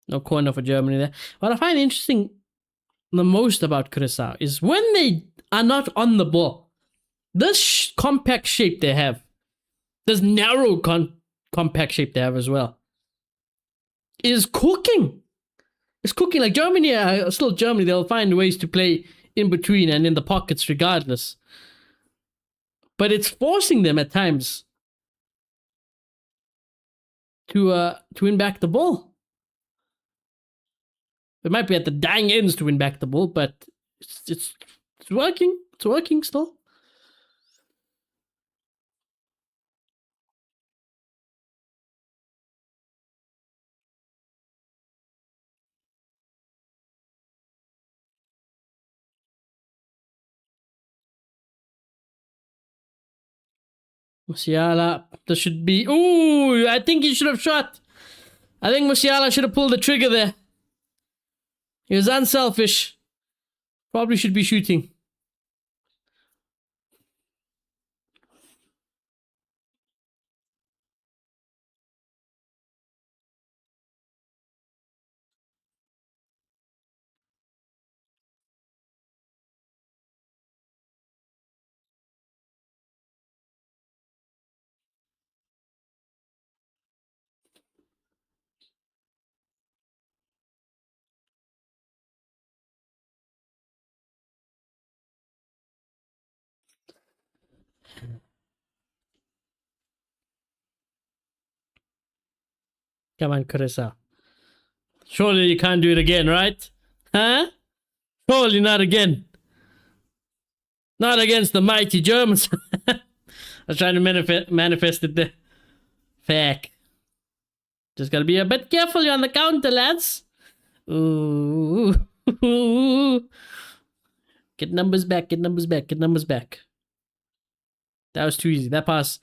Speaker 1: No corner for Germany there. What I find interesting the most about Curacao is when they are not on the ball, this compact shape they have, this narrow compact shape they have as well, is cooking. It's cooking. Like Germany, still Germany, they'll find ways to play in between and in the pockets regardless. But it's forcing them at times to win back the ball. It might be at the dying ends to win back the ball, but it's working. It's working still. Musiala, this should be. Ooh, I think he should have shot. I think Musiala should have pulled the trigger there. He was unselfish. Probably should be shooting. Come on, Curacao. Surely you can't do it again, right? Huh? Surely not again. Not against the mighty Germans. I was trying to manifest it there. Fact. Just gotta be a bit careful on the counter, lads. Ooh. Get numbers back, get numbers back, get numbers back. That was too easy. That pass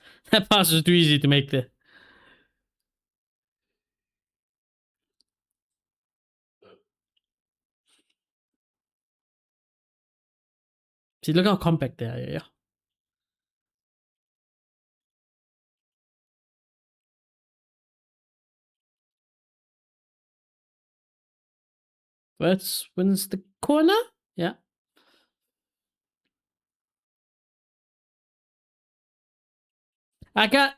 Speaker 1: was too easy to make there. See, look how compact they are. Yeah. Let's wins the corner. Yeah. I can't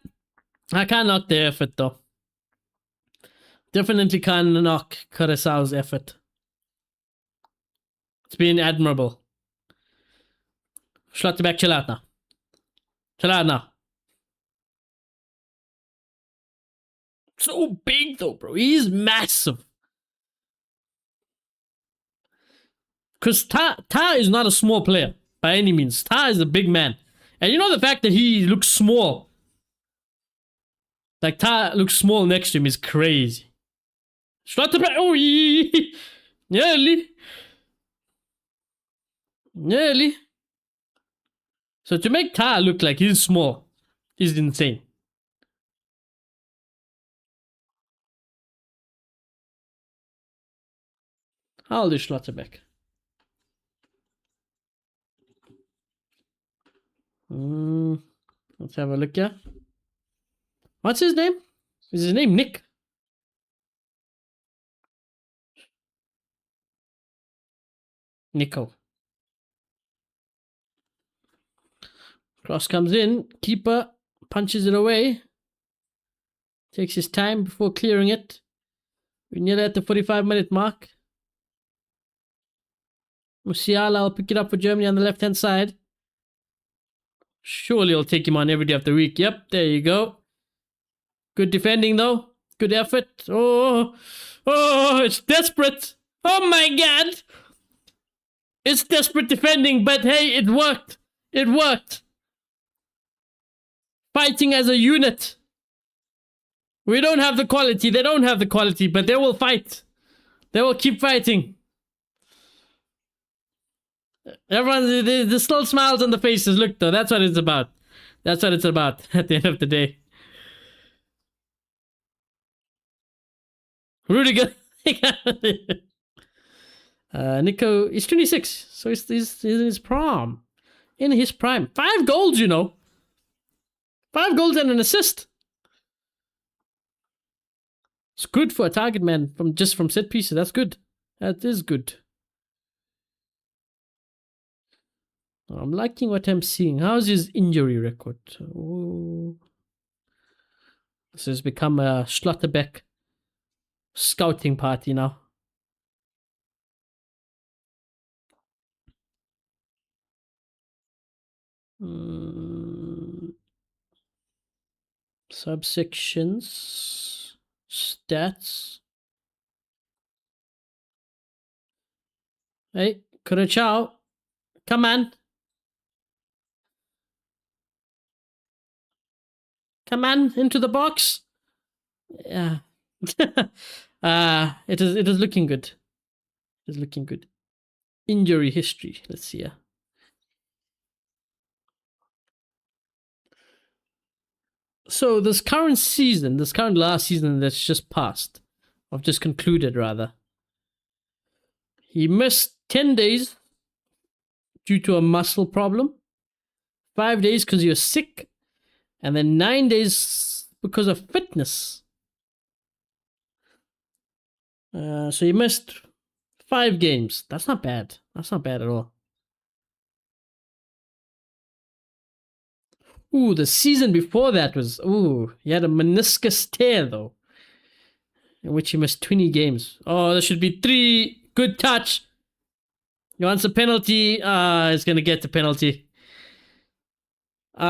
Speaker 1: knock the effort though. Definitely can't knock Curaçao's effort. It's been admirable. Schlotterbeck, chill out now. Chill out now. So big though, bro. He's massive. Because Ta is not a small player by any means. Ta is a big man. And you know the fact that he looks small. Like Ta looks small next to him is crazy. Schlotterbeck. Oh, nearly. Nearly. So to make Ta look like he's small is insane. How old is Schlotterbeck? Let's have a look here. What's his name? Is his name Nick? Nico. Cross comes in. Keeper punches it away. Takes his time before clearing it. We're nearly at the 45-minute mark. Musiala will pick it up for Germany on the left-hand side. Surely I'll take him on every day of the week. Yep, there you go. Good defending, though. Good effort. Oh, it's desperate. Oh, my God. It's desperate defending, but hey, it worked. It worked. Fighting as a unit. We don't have the quality. They don't have the quality, but they will fight. They will keep fighting. Everyone, there's still smiles on the faces. Look, though, that's what it's about. That's what it's about at the end of the day. Rudiger. Nico is 26, so he's in his prime. In his prime. 5 goals, you know. 5 goals and an assist. It's good for a target man from set pieces. That's good. That is good. I'm liking what I'm seeing. How's his injury record? Oh. This has become a Schlotterbeck scouting party now. Subsections. Stats. Hey, Curacao. Come on. Come on, into the box. Yeah. It is looking good. It is looking good. Injury history. Let's see here. So this current last season that's just passed, or just concluded rather, he missed 10 days due to a muscle problem, 5 days because he was sick, and then 9 days because of fitness. So he missed 5 games. That's not bad. That's not bad at all. Ooh, the season before that was... Ooh, he had a meniscus tear, though, in which he missed 20 games. Oh, there should be 3. Good touch. He wants a penalty. He's going to get the penalty. That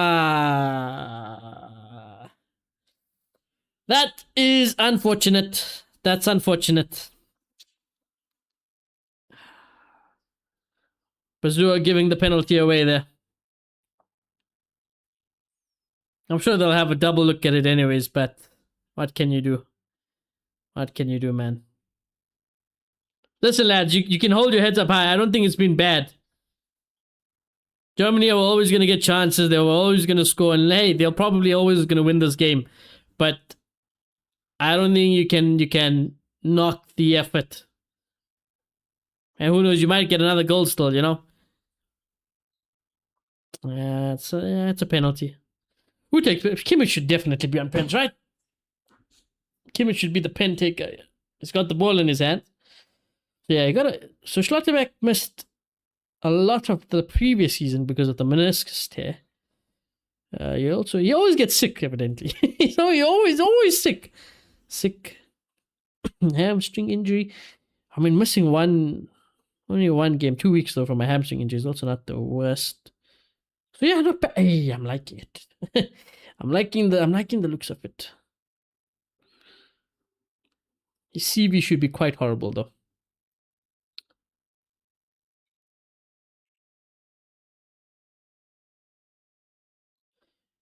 Speaker 1: That is unfortunate. That's unfortunate. Bazua giving the penalty away there. I'm sure they'll have a double look at it anyways, but what can you do? What can you do, man? Listen, lads, you can hold your heads up high. I don't think it's been bad. Germany are always going to get chances. They were always going to score. And hey, they're probably always going to win this game. But I don't think you can knock the effort. And who knows, you might get another goal still, you know? Yeah, it's a penalty. Who takes it? Kimmich should definitely be on pens, right? Kimmich should be the pen taker. He's got the ball in his hand. Yeah, you gotta. So Schlotterbeck missed a lot of the previous season because of the meniscus tear. He always gets sick, evidently. He's always sick. Hamstring injury. I mean, missing only one game, 2 weeks though from a hamstring injury is also not the worst. So yeah, not bad. Hey, I'm liking it. I'm liking the looks of it. His CV should be quite horrible though.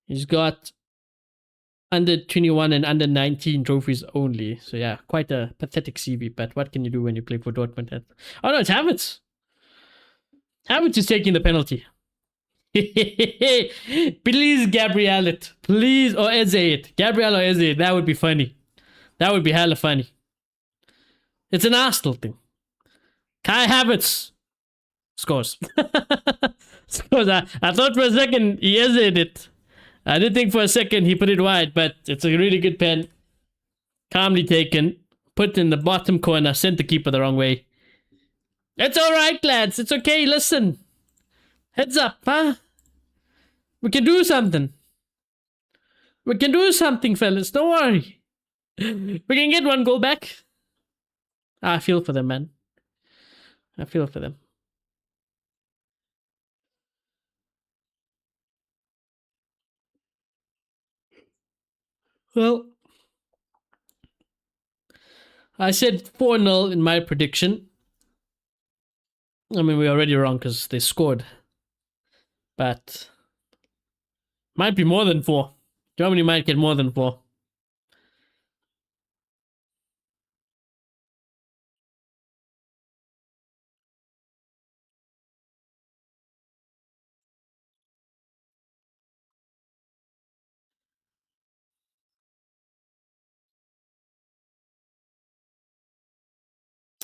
Speaker 1: He's got under 21 and under 19 trophies only. So yeah, quite a pathetic CV. But what can you do when you play for Dortmund? Oh no, it's Havertz. Havertz is taking the penalty. Please, Gabriel it. Please, or Eze it. Gabriel or Eze it. That would be funny. That would be hella funny. It's an Arsenal thing. Kai Havertz scores. Scores. I thought for a second he Eze'd it. I did think for a second he put it wide, but it's a really good pen. Calmly taken. Put in the bottom corner. Sent the keeper the wrong way. It's alright, lads. It's okay. Listen. Heads up, huh? We can do something. We can do something, fellas. Don't worry. We can get one goal back. I feel for them, man. I feel for them. Well, I said 4-0 in my prediction. I mean, we're already wrong because they scored. But might be more than 4. Germany might get more than 4.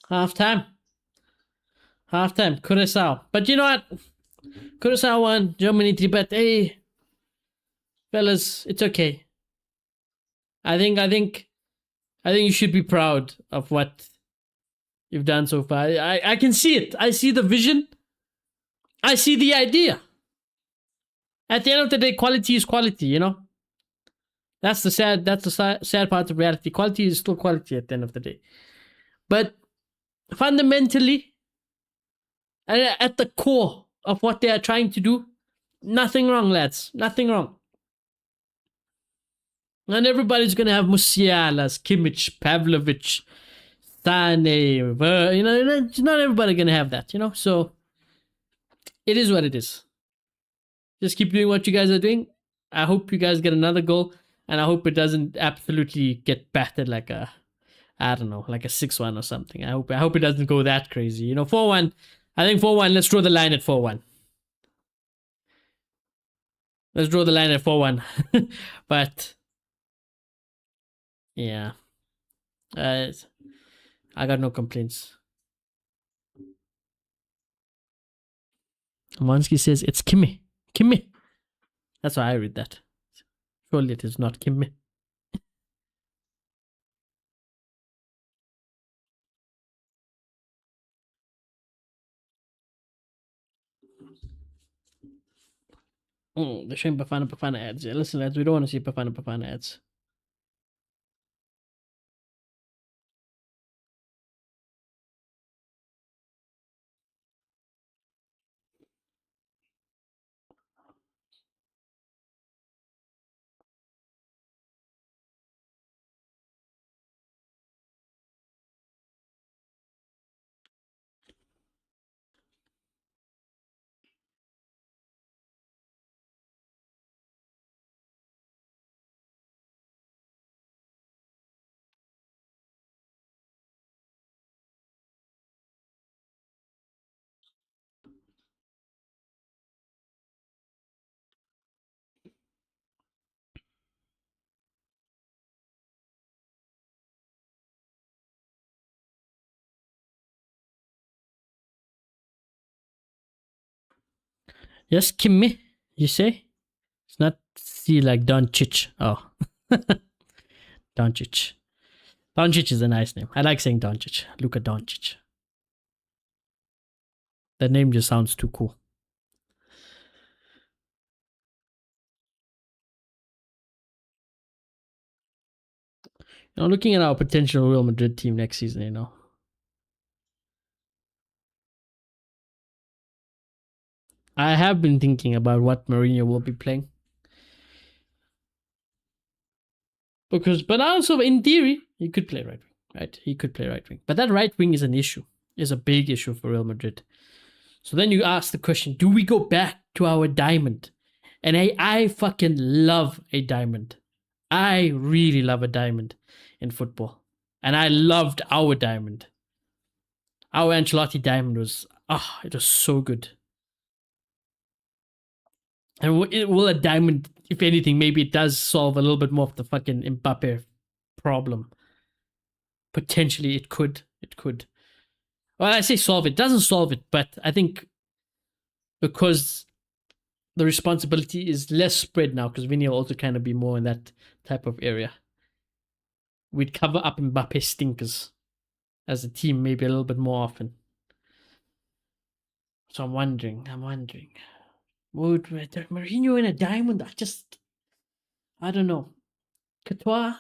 Speaker 1: Half-time. Half-time. Curacao. But you know what? Curacao won. Germany 3, but hey, fellas, it's okay. I think you should be proud of what you've done so far. I can see it. I see the vision. I see the idea. At the end of the day, quality is quality, you know? That's the sad part of reality. Quality is still quality at the end of the day. But fundamentally, at the core of what they are trying to do, nothing wrong, lads. Nothing wrong. And everybody's going to have Musialas, Kimmich, Pavlovic, Sane, you know, not everybody going to have that, you know? So it is what it is. Just keep doing what you guys are doing. I hope you guys get another goal, and I hope it doesn't absolutely get battered like a, I don't know, like a 6-1 or something. I hope it doesn't go that crazy. You know, 4-1. I think 4-1. Let's draw the line at 4-1. Let's draw the line at 4-1. But yeah, I got no complaints. Mansky says it's Kimmy. Kimmy. That's why I read that. Surely it is not Kimmy. They're showing Bafana ads. Yeah, listen, lads, we don't want to see Bafana ads. Yes, Kimmy, you say? It's not C like Doncic. Oh, Doncic. Doncic is a nice name. I like saying Doncic. Luka Doncic. That name just sounds too cool. Looking at our potential Real Madrid team next season, I have been thinking about what Mourinho will be playing. But also, in theory, he could play right wing, right? He could play right wing. But that right wing is an issue, is a big issue for Real Madrid. So then you ask the question, do we go back to our diamond? And I fucking love a diamond. I really love a diamond in football. And I loved our diamond. Our Ancelotti diamond was, it was so good. And will a diamond, if anything, maybe it does solve a little bit more of the fucking Mbappe problem. Potentially it could. It could. Well, I say solve it. Doesn't solve it, but I think because the responsibility is less spread now, because Vinny will also kind of be more in that type of area. We'd cover up Mbappe stinkers as a team maybe a little bit more often. So I'm wondering. Would Mourinho in a diamond? I don't know. Courtois.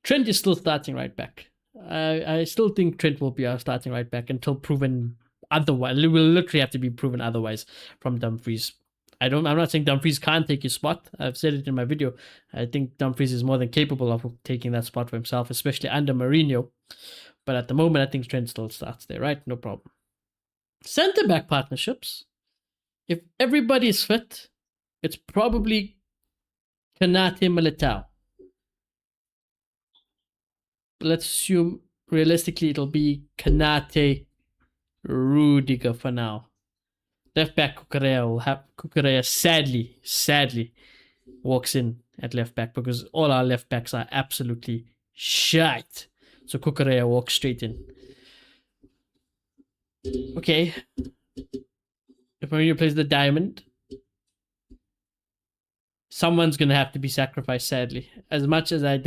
Speaker 1: Trent is still starting right back. I still think Trent will be our starting right back until proven otherwise. It will literally have to be proven otherwise from Dumfries. I'm not saying Dumfries can't take his spot. I've said it in my video. I think Dumfries is more than capable of taking that spot for himself, especially under Mourinho. But at the moment, I think Trent still starts there, right? No problem. Centre back partnerships. If everybody is fit, it's probably Kanate Militao. Let's assume realistically it'll be Kanate Rudiger for now. Left back Cucurella will have Cucurella sadly walks in at left back because all our left backs are absolutely shite. So Cucurella walks straight in. Okay. If Mourinho plays the diamond, someone's gonna have to be sacrificed, sadly. As much as I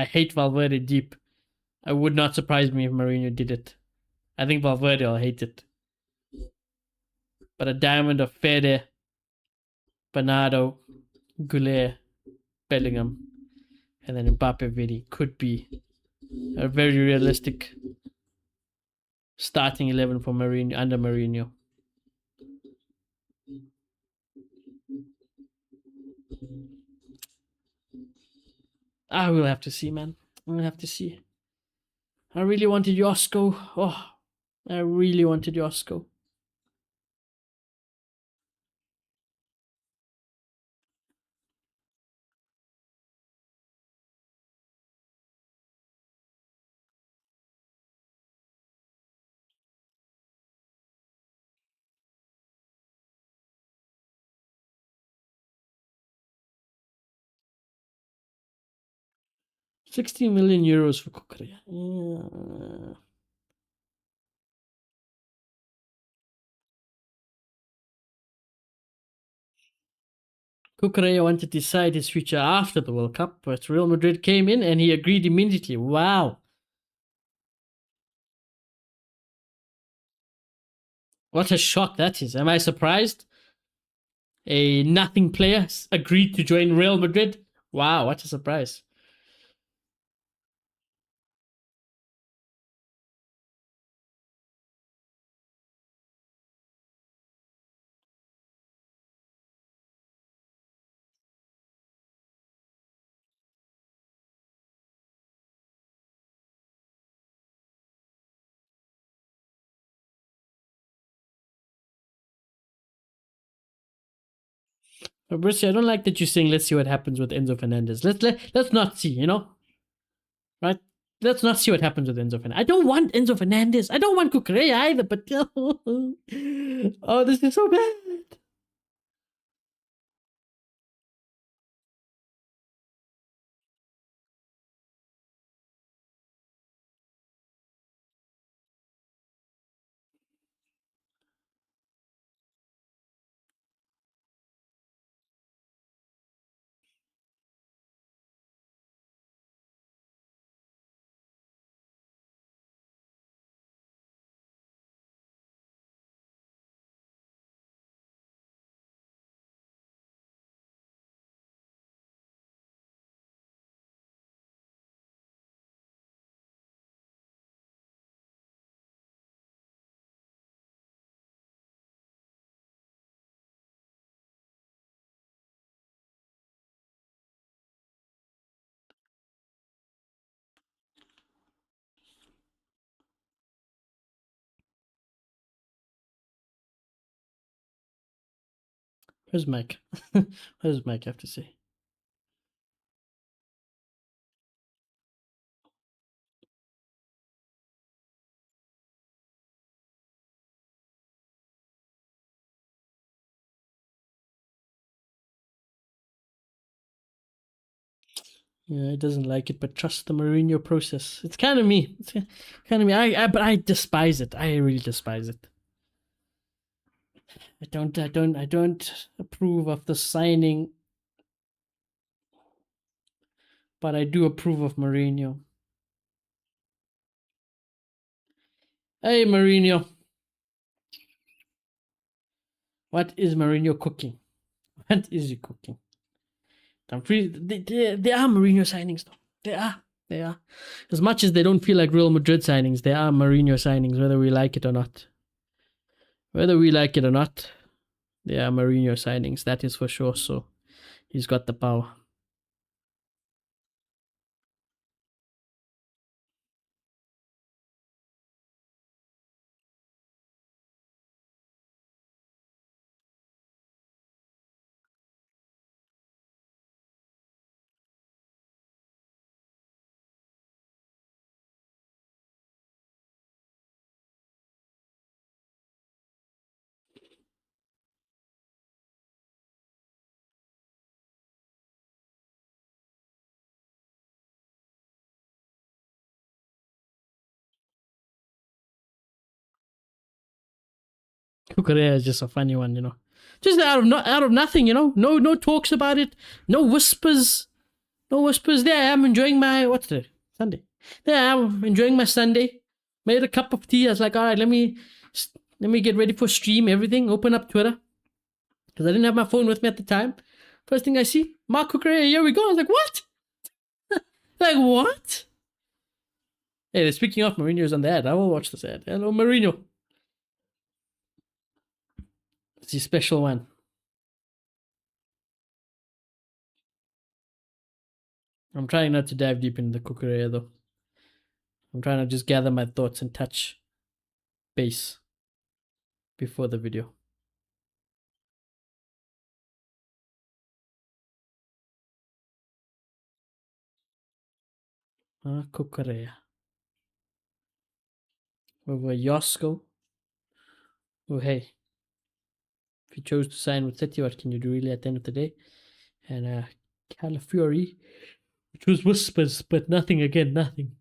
Speaker 1: hate Valverde deep, it would not surprise me if Mourinho did it. I think Valverde will hate it. But a diamond of Fede, Bernardo, Goulet, Bellingham, and then Mbappe Vidi could be a very realistic starting 11 for Mourinho under Mourinho. I will have to see, man. We'll have to see. I really wanted Josko. Oh, I really wanted Josko. €60 million for Kukurea. Yeah. Kukurea wanted to decide his future after the World Cup, but Real Madrid came in and he agreed immediately. Wow. What a shock that is. Am I surprised? A nothing player agreed to join Real Madrid. Wow, what a surprise. Fabricio, I don't like that you're saying let's see what happens with Enzo Fernandez. Let's not see, right? Let's not see what happens with Enzo Fernandez. I don't want Enzo Fernandez. I don't want Cucurella either, but oh, this is so bad. Where's Mike? What does Mike have to say? Yeah, he doesn't like it, but trust the Mourinho process. It's kind of me. It's kind of me. But I despise it. I really despise it. I don't approve of the signing, but I do approve of Mourinho. Hey, Mourinho. What is Mourinho cooking? What is he cooking? I'm pretty. They are Mourinho signings, though. They are. They are. As much as they don't feel like Real Madrid signings, they are Mourinho signings, whether we like it or not. Whether we like it or not, they are Mourinho signings. That is for sure. So he's got the power. Kukurea is just a funny one, you know. Just out of nothing, you know. No talks about it. No whispers. No whispers. There I am enjoying my what's today? Sunday. There I am enjoying my Sunday. Made a cup of tea. I was like, all right, let me get ready for stream. Everything. Open up Twitter because I didn't have my phone with me at the time. First thing I see, Mark Kukurea. Here we go. I was like, what? Like what? Hey, speaking of Mourinho's on the ad, I will watch this ad. Hello, Mourinho. It's a special one. I'm trying not to dive deep into the Kukurea though. I'm trying to just gather my thoughts and touch base before the video. Kukurea. Over Yosko. Oh, hey. If you chose to sign with City, what can you do really at the end of the day? And Calafiori, which was whispers, but nothing again, nothing.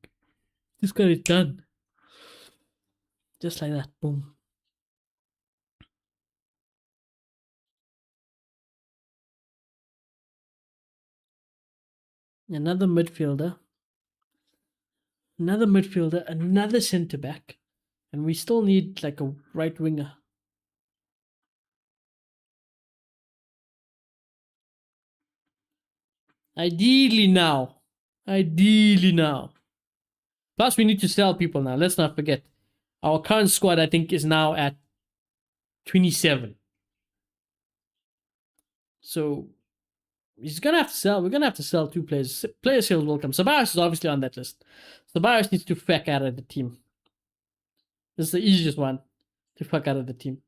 Speaker 1: Just got it done. Just like that. Boom. Another midfielder. Another centre back. And we still need like a right winger. Ideally now. Plus, we need to sell people now. Let's not forget. Our current squad, I think, is now at 27. So he's gonna have to sell. We're gonna have to sell 2 players. Player sales will come. Ceballos is obviously on that list. Ceballos needs to fuck out of the team. This is the easiest one to fuck out of the team.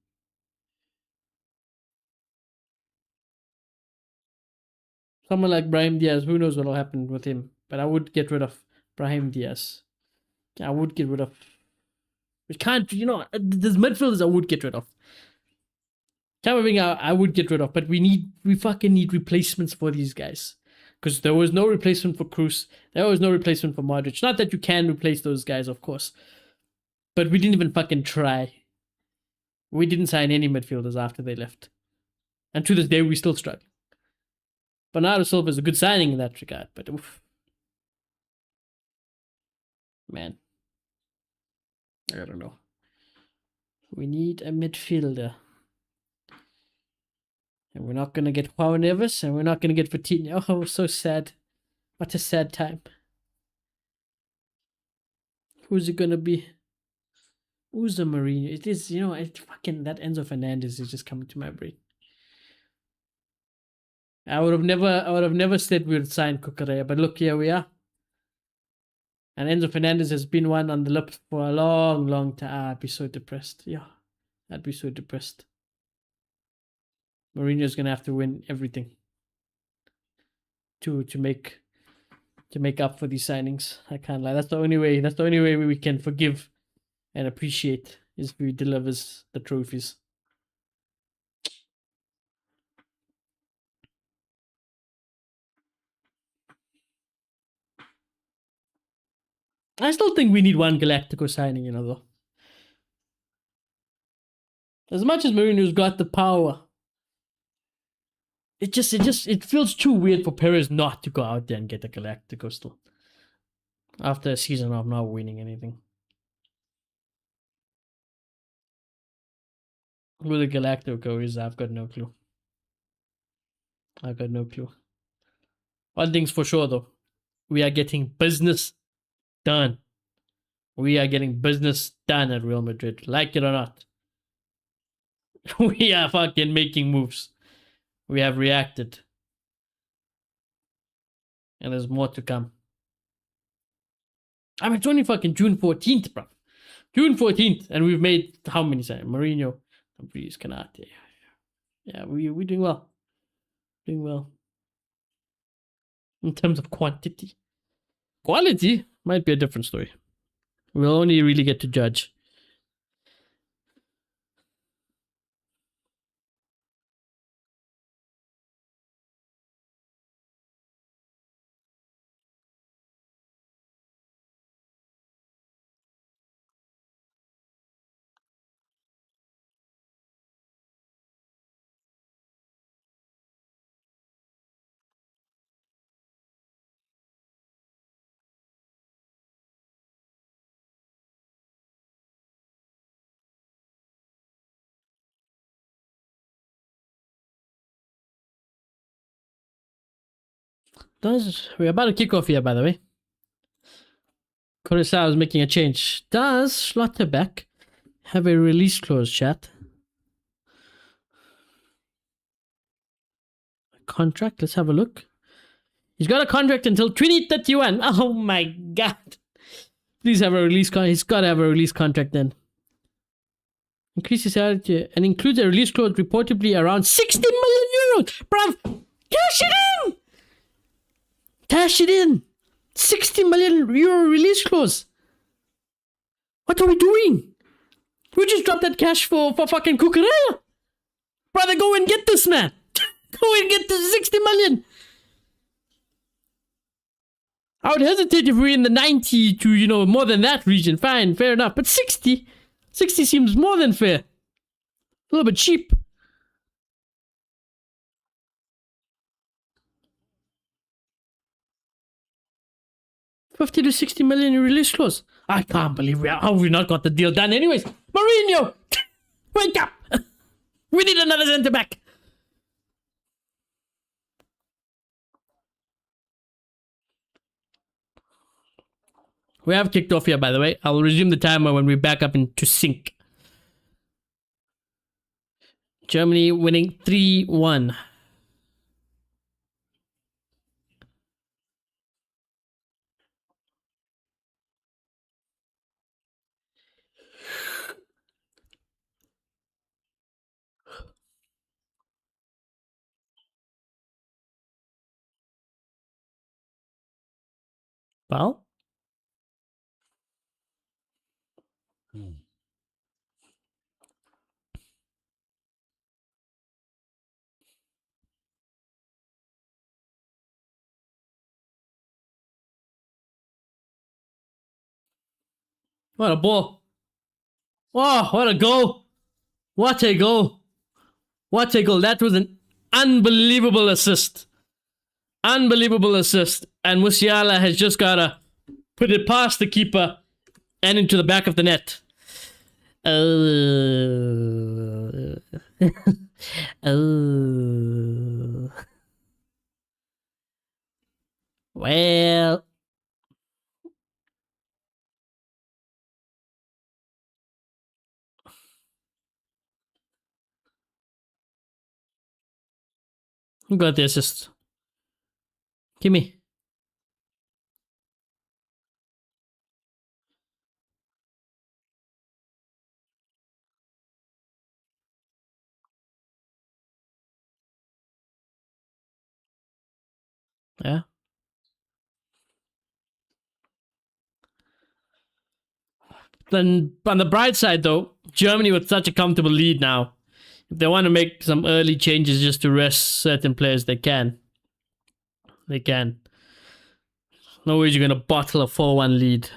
Speaker 1: Someone like Brahim Diaz, who knows what will happen with him? But I would get rid of Brahim Diaz. I would get rid of. We can't, you know, there's midfielders I would get rid of. Camavinga, I would get rid of, but we fucking need replacements for these guys. Because there was no replacement for Cruz. There was no replacement for Modric. Not that you can replace those guys, of course. But we didn't even fucking try. We didn't sign any midfielders after they left. And to this day, we still struggle. Bernardo Silva is a good signing in that regard, but oof. Man. I don't know. We need a midfielder. And we're not going to get Juan Neves, and we're not going to get Vitinho. Oh, so sad. What a sad time. Who's it going to be? Who's the Mourinho? It is, you know, fucking that Enzo Fernandez is just coming to my brain. I would have never said we would sign Kukurea, but look, here we are. And Enzo Fernandez has been one on the lips for a long, long time. I'd be so depressed. Yeah, I'd be so depressed. Mourinho's gonna have to win everything to make up for these signings. I can't lie. That's the only way. That's the only way we can forgive and appreciate is if he delivers the trophies. I still think we need one Galactico signing, though. As much as Mourinho's got the power, it feels too weird for Perez not to go out there and get a Galactico still. After a season of not winning anything. Who the Galactico is, I've got no clue. I've got no clue. One thing's for sure though. We are getting business done. We are getting business done at Real Madrid. Like it or not. We are fucking making moves. We have reacted. And there's more to come. I mean, it's only fucking June 14th, bro. June 14th. And we've made how many signs? Mourinho, Breeze, Canate. Yeah, we're doing well. Doing well. In terms of quantity. Quality might be a different story. We'll only really get to judge. We're about to kick off here, by the way. Curacao is making a change. Does Schlotterbeck have a release clause, chat? Contract? Let's have a look. He's got a contract until 2031. Oh my god. Please have a release contract. He's got to have a release contract then. Increase his salary and includes a release clause reportedly around 60 million euros. Bruv, cash it in! Cash it in! 60 million euro release clause. What are we doing? We just dropped that cash for fucking Cucurella. Brother, go and get this, man. Go and get the 60 million. I would hesitate if we're in the 90 to, more than that region. Fine, fair enough. But 60 seems more than fair. A little bit cheap. 50 to 60 million in release clause. I can't believe how we not got the deal done. Anyways, Mourinho, wake up. We need another centre back. We have kicked off here, by the way. I'll resume the timer when we're back up into sync. Germany winning 3-1. Well? What a ball. Oh, what a goal. What a goal. What a goal. That was an unbelievable assist. Unbelievable assist. And Musiala has just got to put it past the keeper and into the back of the net. Well. Who got the assist? Gimme. Yeah. Then on the bright side, though, Germany with such a comfortable lead now, if they want to make some early changes just to rest certain players, they can. They can. No way you're gonna bottle a 4-1 lead.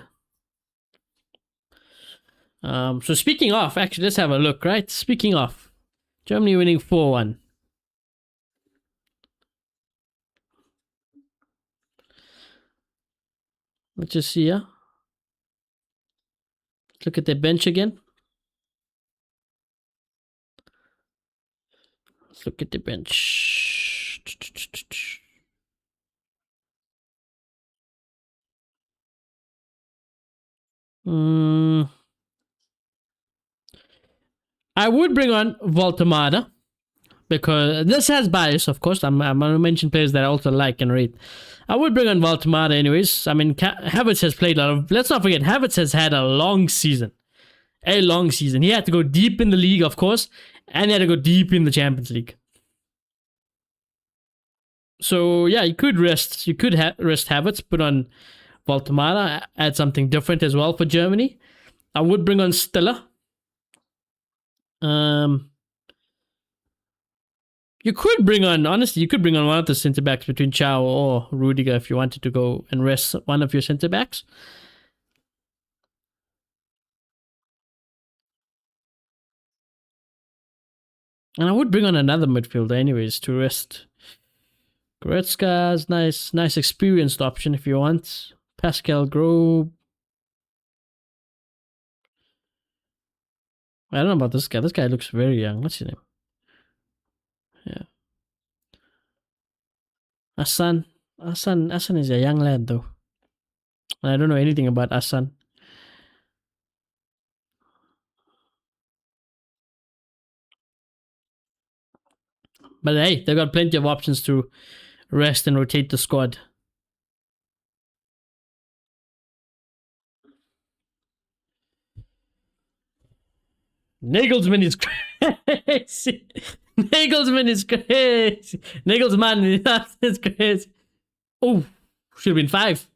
Speaker 1: So speaking of, actually, let's have a look. Right. Speaking of, Germany winning 4-1. Let's just see. Yeah. Look at their bench again. Let's look at the bench. I would bring on Voltemada because this has bias, of course. I'm going to mention players that I also like and rate. I would bring on Voltemada anyways. I mean, Havertz has played a lot of... Let's not forget, Havertz has had a long season. A long season. He had to go deep in the league, of course, and he had to go deep in the Champions League. So, yeah, you could rest. You could rest Havertz, put on Voltemada, add something different as well for Germany. I would bring on Stiller. You could bring on, honestly, you could bring on one of the centre backs between Chow or Rudiger if you wanted to go and rest one of your centre backs. And I would bring on another midfielder, anyways, to rest. Goretzka's nice experienced option if you want. Pascal Grobe. I don't know about this guy. This guy looks very young. What's his name? Yeah. Hassan. Hassan is a young lad, though. I don't know anything about Hassan. But hey, they've got plenty of options to rest and rotate the squad. Nagelsmann is crazy. Nagelsmann is crazy. Nagelsmann is crazy. Oh, should have been 5.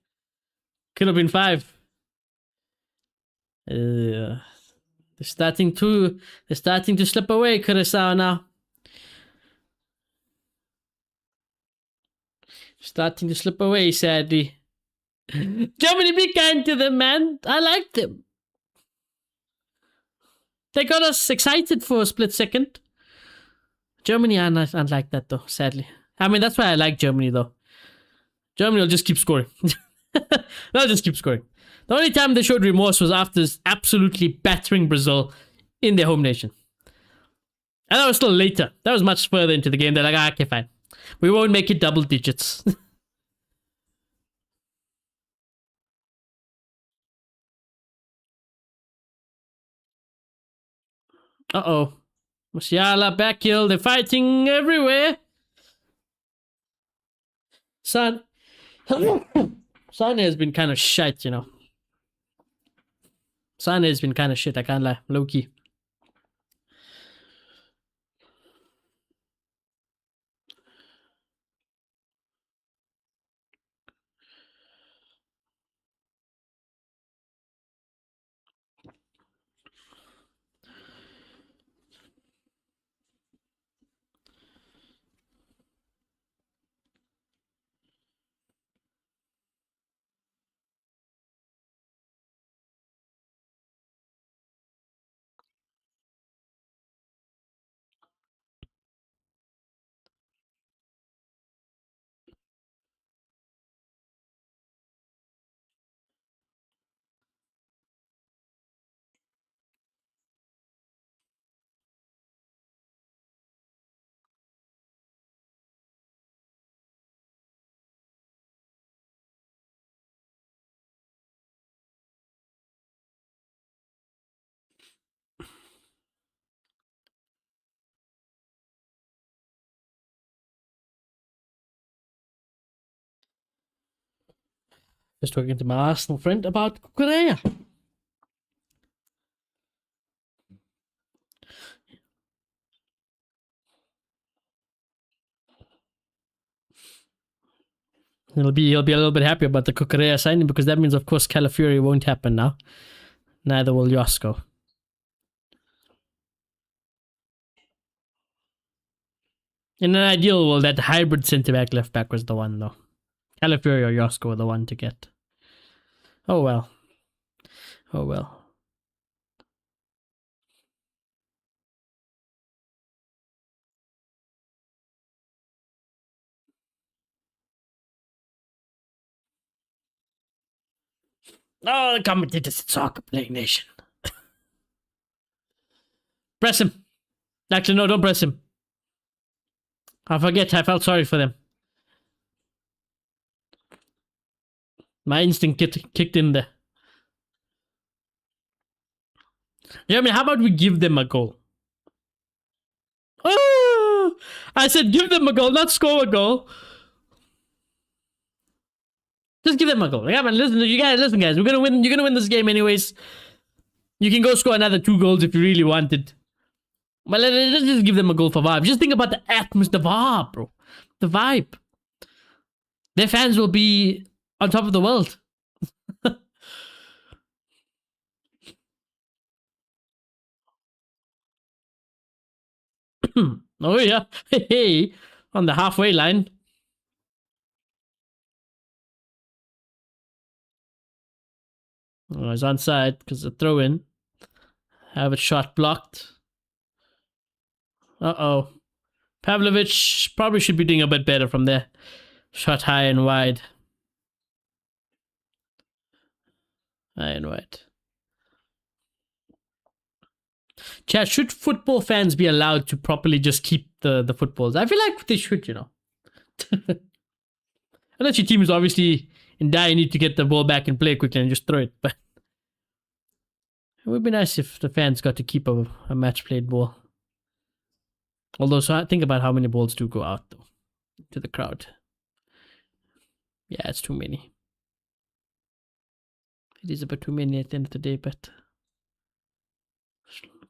Speaker 1: Could have been 5. They're starting to slip away, Curacao now. Starting to slip away, sadly. Germany, be kind to them, man. I like them. They got us excited for a split second. Germany aren't like that, though, sadly. I mean, that's why I like Germany, though. Germany will just keep scoring. They'll just keep scoring. The only time they showed remorse was after absolutely battering Brazil in their home nation. And that was still later. That was much further into the game. They're like, okay, fine. We won't make it double digits. Uh-oh. Musiala back heel. They're fighting everywhere. Son has been kind of shit, you know. Son has been kind of shit, I can't lie. Low-key. Just talking to my Arsenal friend about Korea. He'll be a little bit happy about the Cucurella signing because that means, of course, Calafiori won't happen now. Neither will Josko. In an ideal world, that hybrid centre back left back was the one though. Calafiori or Josko were the one to get. Oh well. Oh well. Oh, the commentators at Soccer Playing Nation. Press him. Actually, no, don't press him. I forget, I felt sorry for them. My instinct kicked in there. Yeah, I mean, how about we give them a goal? Oh, I said give them a goal, not score a goal. Just give them a goal. Like, come on, listen, you guys, guys. We're gonna win. You're gonna win this game anyways. You can go score another 2 goals if you really wanted. But let's just give them a goal for vibe. Just think about the atmosphere, the vibe, bro. The vibe. Their fans will be on top of the world. Oh yeah, hey, on the halfway line. Oh, he's onside because the throw in. Have a shot blocked. Uh-oh. Pavlovic probably should be doing a bit better from there. Shot high and wide. High and wide. Chat, should football fans be allowed to properly just keep the footballs? I feel like they should, you know. Unless your team is obviously in dire need to get the ball back and play quickly and just throw it. But it would be nice if the fans got to keep a match played ball. Although, so I think about how many balls do go out, though, to the crowd. Yeah, it's too many. It is a bit too many at the end of the day, but...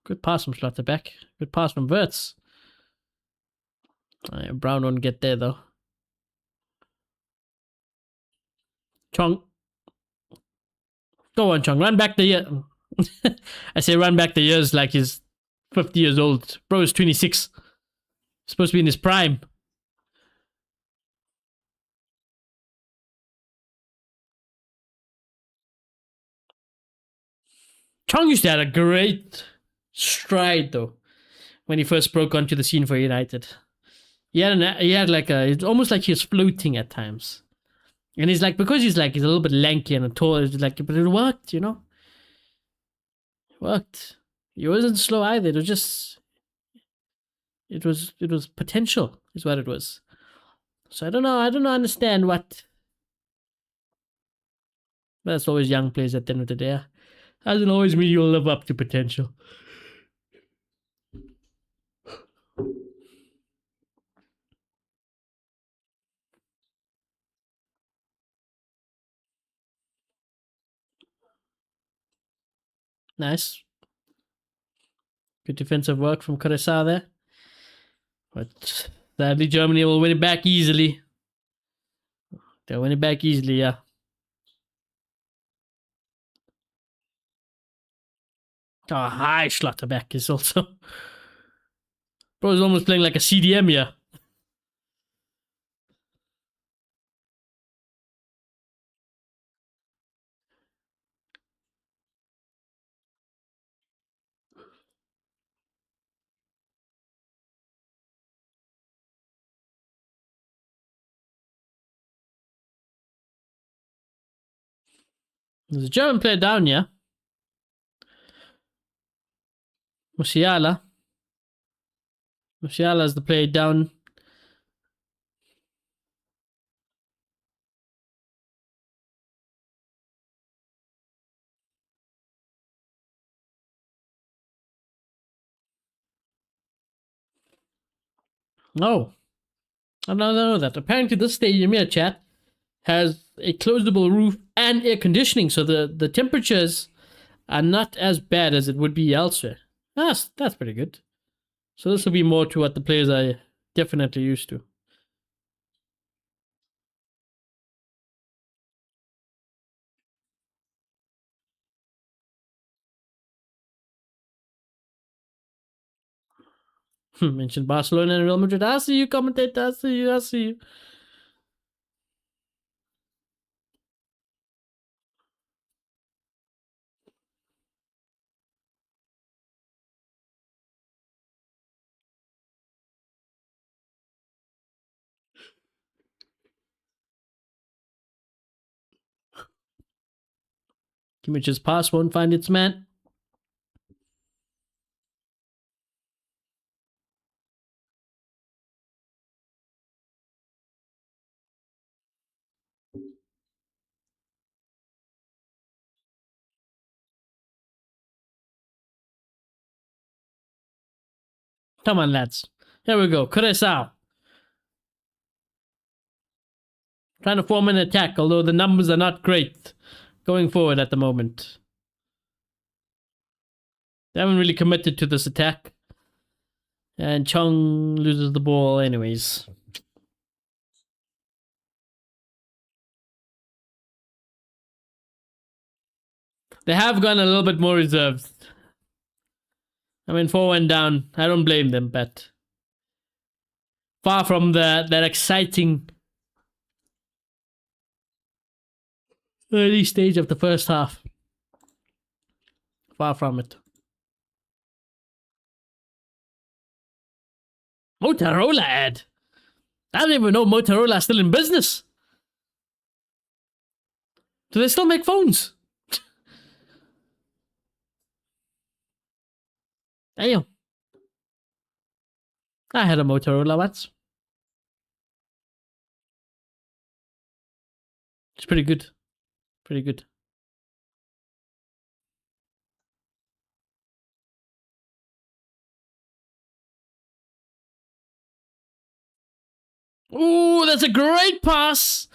Speaker 1: Good pass from Schlotterbeck. Good pass from Wirtz. Brown won't get there, though. Chong. Go on, Chong. Run back the year. I say run back the years like he's 50 years old. Bro is 26. Supposed to be in his prime. Chong used to have a great stride, though, when he first broke onto the scene for United. He had like it's almost like he was floating at times. And he's like, because he's a little bit lanky and tall, it's like, but it worked, you know? It worked. He wasn't slow either. It was just, it was potential, is what it was. So I don't understand what. But that's always young players at the end of the day. Doesn't always mean you'll live up to potential. Nice. Good defensive work from Curacao there. But sadly, Germany will win it back easily. They'll win it back easily, yeah. Oh, high Schlotterbeck is also... Bro is almost playing like a CDM here. There's a German player down here. Musiala. Musiala is the player down. Oh. I don't know that. Apparently this stadium here, chat, has a closable roof and air conditioning, so the temperatures are not as bad as it would be elsewhere. That's pretty good. So this will be more to what the players are definitely used to. Mentioned Barcelona and Real Madrid. I see you, commentator. I see you. I see you. Kimmich's pass won't find its man. Come on, lads. Here we go. Curacao. Trying to form an attack, although the numbers are not great going forward at the moment. They haven't really committed to this attack. And Chong loses the ball anyways. They have gone a little bit more reserved. I mean, 4 went down. I don't blame them, but far from that exciting early stage of the first half. Far from it. Motorola ad. I don't even know Motorola is still in business. Do they still make phones? Damn. I had a Motorola once. It's pretty good. Pretty good. Ooh, that's a great pass.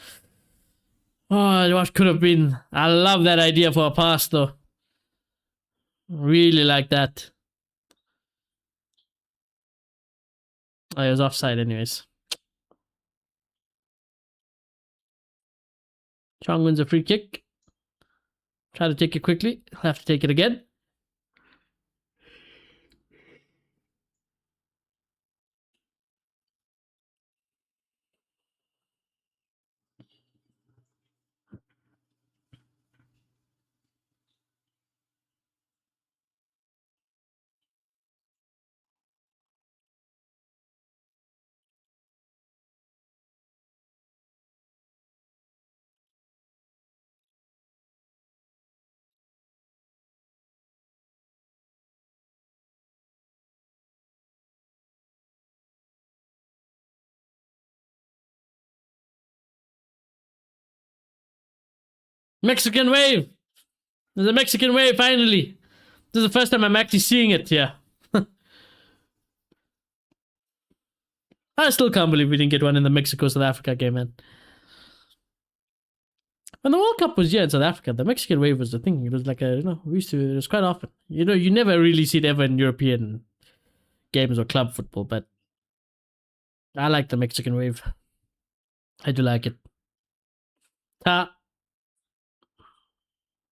Speaker 1: Oh, what could have been. I love that idea for a pass, though. Really like that. Oh, it was offside anyways. Chong wins a free kick. Try to take it quickly. Have to take it again. Mexican wave. There's a Mexican wave finally. This is the first time I'm actually seeing it here. I still can't believe we didn't get one in the Mexico-South Africa game, man. When the World Cup was here in South Africa, the Mexican wave was the thing. It was like a, we used to, it was quite often. You never really see it ever in European games or club football, but I like the Mexican wave. I do like it. Ta.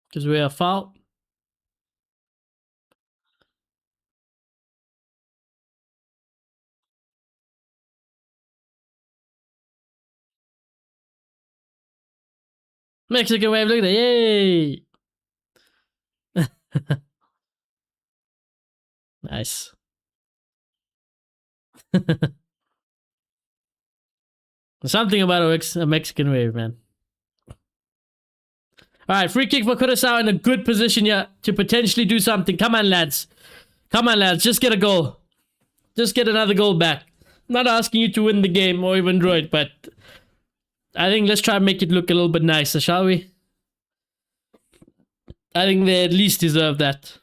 Speaker 1: Because we are foul. Mexican wave, look at that. Yay! Nice. Something about a Mexican wave, man. Alright, free kick for Curacao in a good position here to potentially do something. Come on, lads. Come on, lads. Just get a goal. Just get another goal back. I'm not asking you to win the game or even draw it, but I think let's try and make it look a little bit nicer, shall we? I think they at least deserve that.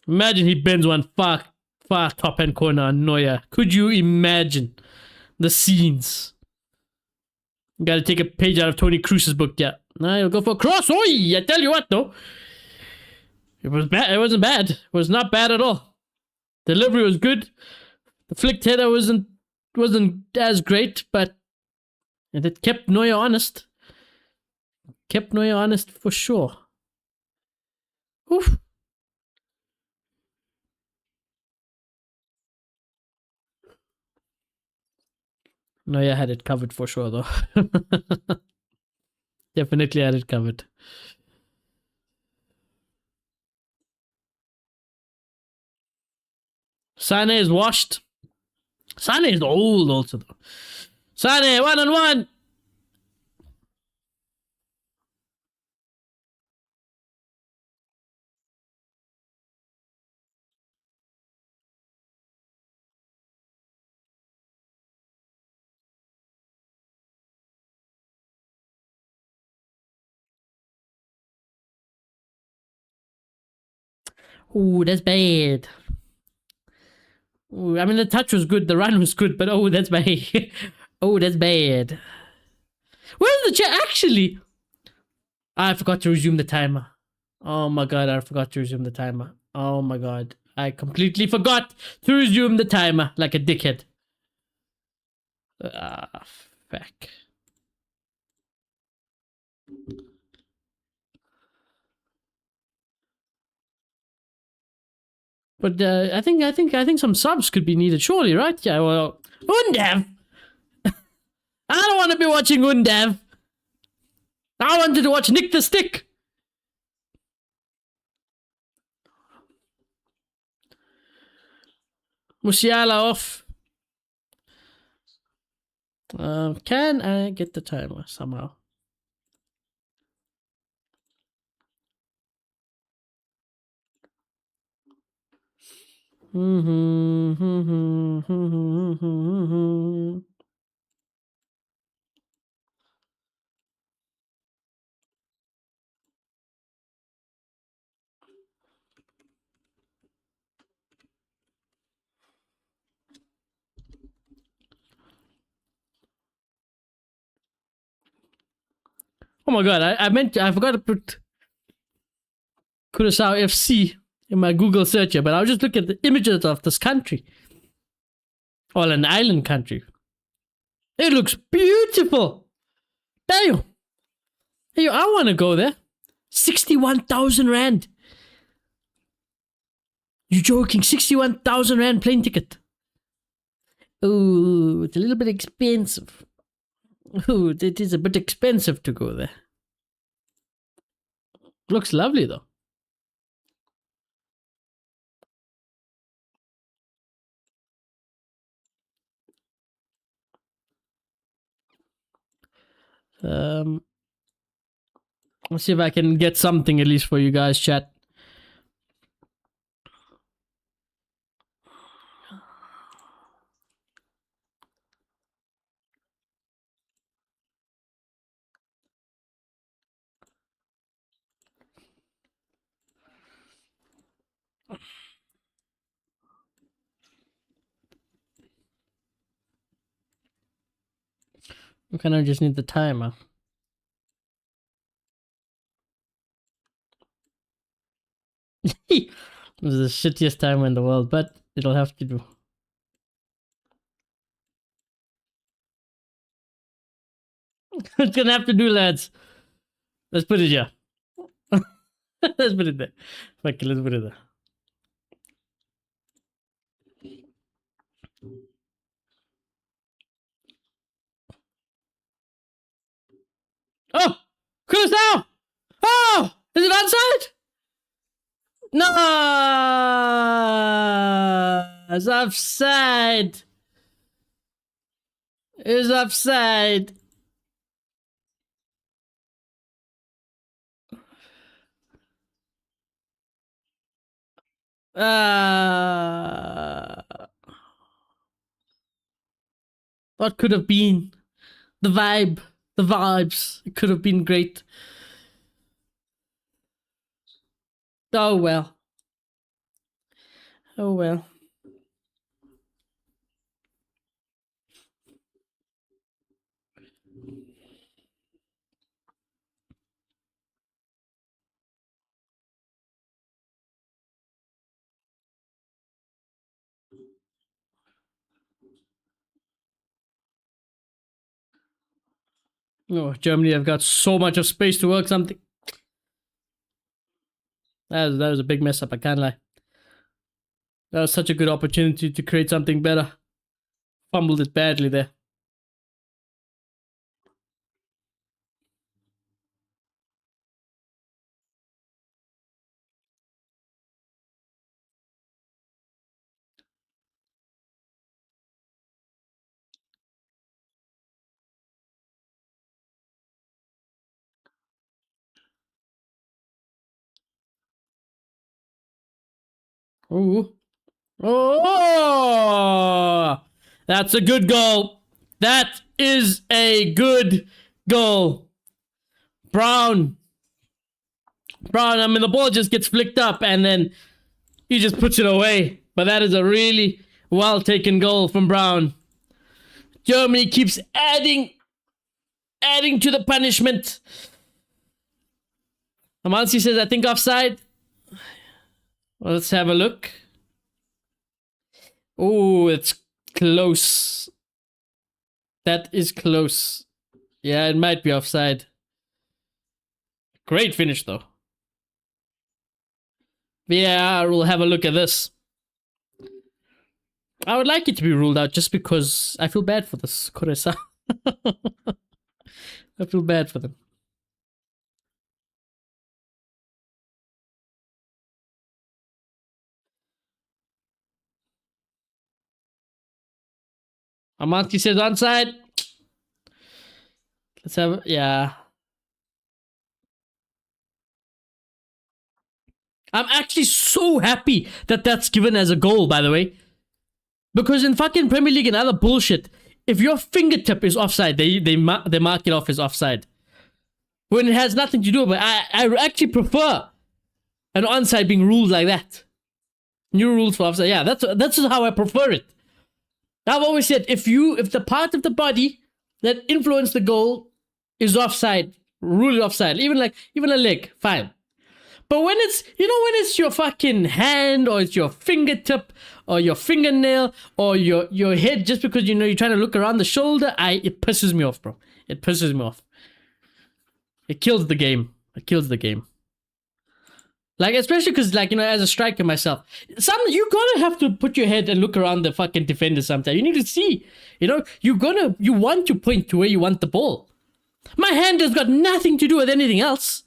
Speaker 1: Imagine he bends one far top end corner on Neuer. Could you imagine the scenes? You gotta take a page out of Tony Cruz's book, yeah. Now he'll go for a cross. Oi! I tell you what, though. It was bad. It wasn't bad. It was not bad at all. Delivery was good. The flicked header wasn't as great, but it kept Neuer honest. Kept Neuer honest for sure. Oof. Neuer had it covered for sure, though. Definitely had it covered. Sane is washed. Sane is old also, though. Sane, 1-on-1. Ooh, that's bad. Ooh, I mean, the touch was good, the run was good, but oh, that's bad. Oh, that's bad. Where's the chat? Actually, I forgot to resume the timer. Oh my god, I forgot to resume the timer. Oh my god, I completely forgot to resume the timer like a dickhead. Ah, fuck. But I think some subs could be needed, surely, right? Yeah. Well, Undev. I don't want to be watching Undev. I wanted to watch Nick the Stick. Musiala off. Can I get the timer somehow? Oh my god, I forgot to put Curacao FC in my Google searcher, but I was just looking at the images of this country. Or an island country. It looks beautiful. Damn. Hey, I want to go there. 61,000 Rand. You joking? 61,000 Rand plane ticket. Ooh, it's a little bit expensive. Ooh, it is a bit expensive to go there. Looks lovely though. Let's see if I can get something at least for you guys, chat. I kind of just need the timer. This is the shittiest timer in the world, but it'll have to do. It's gonna have to do, lads. Let's put it here. Let's put it there. Fuck it, let's put it there. Oh! Curacao! Oh! Is it outside? No! It's offside. It's offside. What could have been? The vibe. The vibes. It could have been great. Oh well. Oh well. Oh, Germany have got so much of space to work something. That was a big mess up, I can't lie. That was such a good opportunity to create something better. Fumbled it badly there. Ooh. Oh! That's a good goal. That is a good goal. Brown. I mean, the ball just gets flicked up and then he just puts it away. But that is a really well taken goal from Brown. Germany keeps adding to the punishment. Amansi says, I think offside. Well, let's have a look. Oh, it's close. That is close. Yeah, it might be offside. Great finish, though. Yeah, we'll have a look at this. I would like it to be ruled out just because I feel bad for this Curacao. I feel bad for them. Amanti says onside. Let's have, yeah. I'm actually so happy that that's given as a goal, by the way. Because in fucking Premier League and other bullshit, if your fingertip is offside, they mark it off as offside. When it has nothing to do with it. I actually prefer an onside being ruled like that. New rules for offside. Yeah, that's how I prefer it. I've always said if the part of the body that influenced the goal is offside, rule it offside. Even a leg, fine. But when it's your fucking hand or it's your fingertip or your fingernail or your head, just because you're trying to look around the shoulder, it pisses me off, bro. It pisses me off. It kills the game. Like, especially because, as a striker myself, you gonna have to put your head and look around the fucking defender sometimes. You need to see, you want to point to where you want the ball. My hand has got nothing to do with anything else.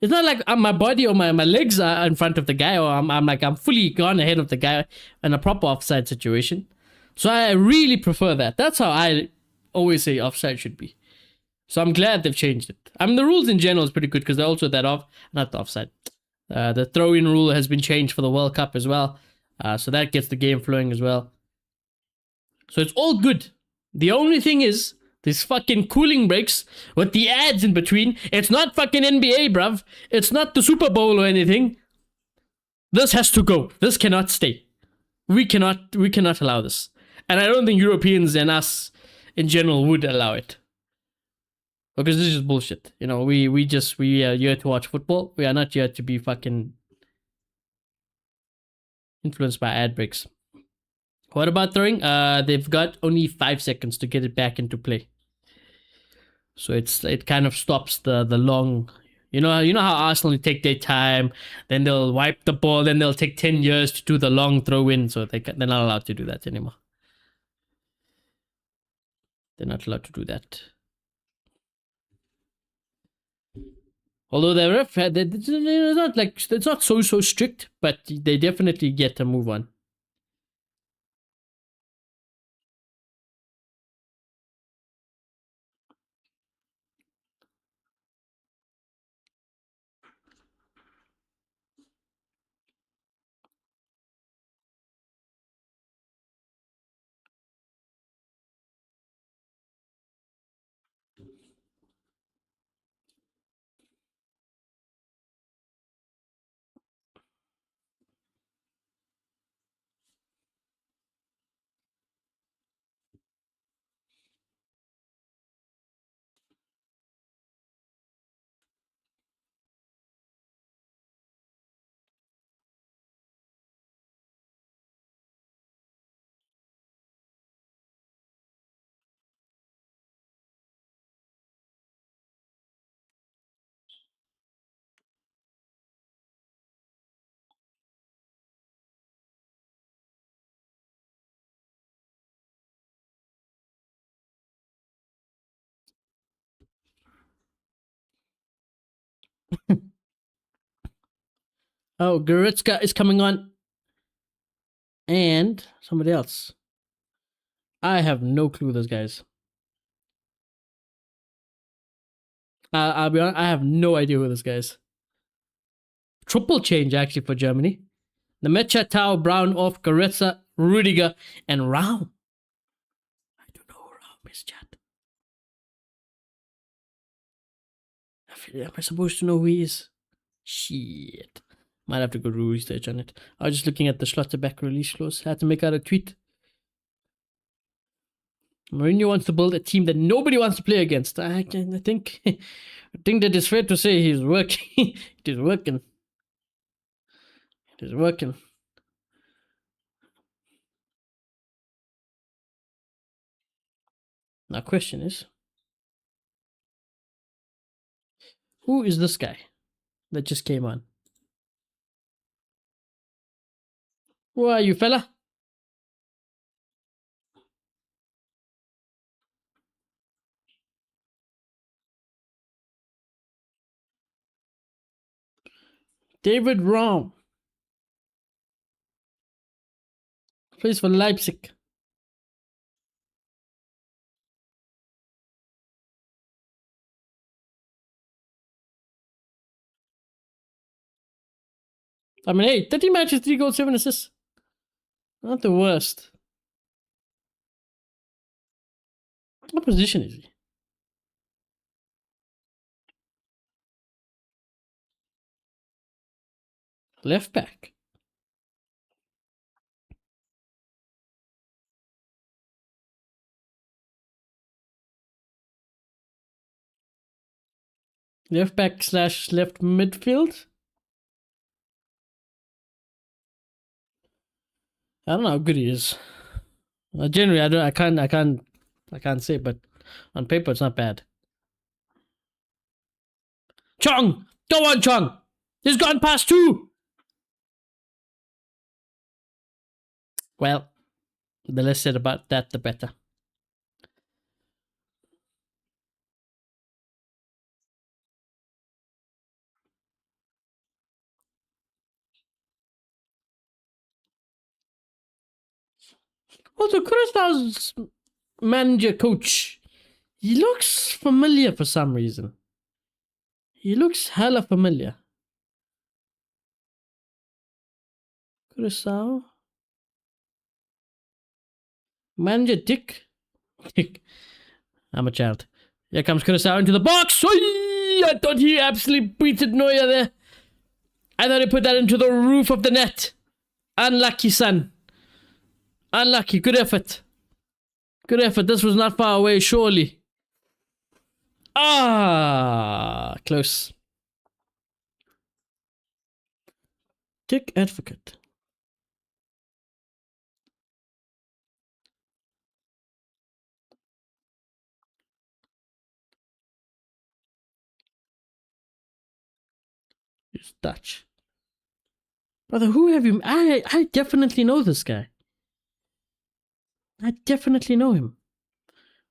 Speaker 1: It's not like my body or my legs are in front of the guy, or I'm fully gone ahead of the guy in a proper offside situation. So I really prefer that. That's how I always say offside should be. So I'm glad they've changed it. I mean, the rules in general is pretty good because they're also not the offside. The throw-in rule has been changed for the World Cup as well. So that gets the game flowing as well. So it's all good. The only thing is, these fucking cooling breaks with the ads in between. It's not fucking NBA, bruv. It's not the Super Bowl or anything. This has to go. This cannot stay. We cannot allow this. And I don't think Europeans and us in general would allow it. Because this is just bullshit. We are here to watch football. We are not here to be fucking influenced by ad breaks. What about throwing? They've got only 5 seconds to get it back into play. So it kind of stops the long, you know how Arsenal take their time, then they'll wipe the ball, then they'll take 10 years to do the long throw in. So they're not allowed to do that anymore. They're not allowed to do that. Although the ref, it's not so strict, but they definitely get to move on. Oh, Goretzka is coming on. And somebody else. I have no clue those guys. I'll be honest, I have no idea who this guy is. Triple change, actually, for Germany. Nemecha, Tau, Brown, Off, Goretzka, Rudiger, and Raum. I don't know who Raum is, chat. Am I supposed to know who he is? Shit. Might have to go do research on it. I was just looking at the Schlotterbeck release clause. Had to make out a tweet. Mourinho wants to build a team that nobody wants to play against. I think that it's fair to say he's working. It is working. It is working. Now, question is, who is this guy that just came on? Who are you, fella? David Raum. Plays for Leipzig. I mean, hey, 30 matches, 3 goals, 7 assists. Not the worst. What position is he? Left back. Left back / left midfield. I don't know how good he is. Generally, I can't say, but on paper it's not bad. Chong, go on, Chong. He's gone past 2. Well, the less said about that, the better. Also, Curaçao's manager coach, he looks familiar for some reason. He looks hella familiar. Curacao. Manager Dick. I'm a child. Here comes Curacao into the box. Oy! I thought he absolutely beated Neuer there. I thought he put that into the roof of the net. Unlucky, son. Unlucky. Good effort. Good effort. This was not far away, surely. Ah, close. Dick Advocate. He's Dutch. Brother, who have you... I definitely know this guy. I definitely know him.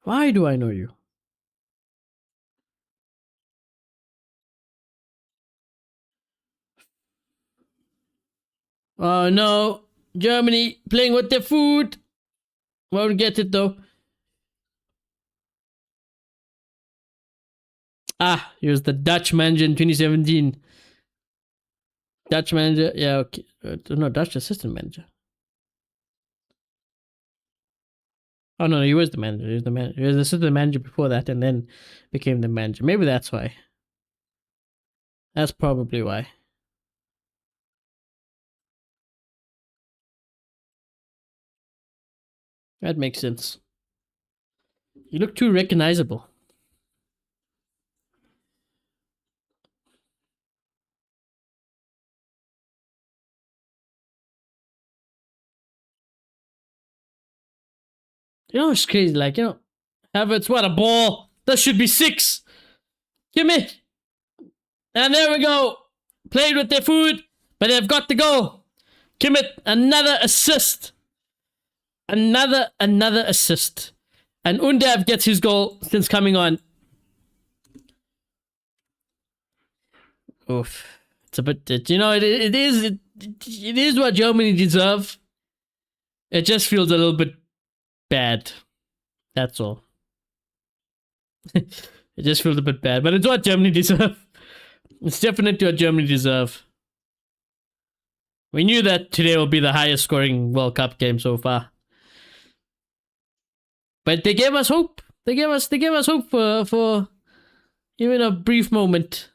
Speaker 1: Why do I know you? Oh no. Germany playing with their food. Won't get it though. Ah, he was the Dutch manager in 2017. Dutch manager, yeah, okay. No, Dutch assistant manager. Oh no, he was the manager. He was the manager. He was the assistant manager before that, and then became the manager. Maybe that's why. That's probably why. That makes sense. You look too recognizable. You know, it's crazy. Like, you know, Havertz, what a ball. That should be 6. Give me. And there we go. Played with their food, but they've got the goal. Kimmich, another assist. Another assist. And Undav gets his goal since coming on. Oof. It's a bit, you know, it is what Germany deserve. It just feels a little bit bad. That's all. It just feels a bit bad, but it's what Germany deserve. It's definitely what Germany deserve. We knew that today will be the highest scoring World Cup game so far. But they gave us hope. They gave us hope for even a brief moment.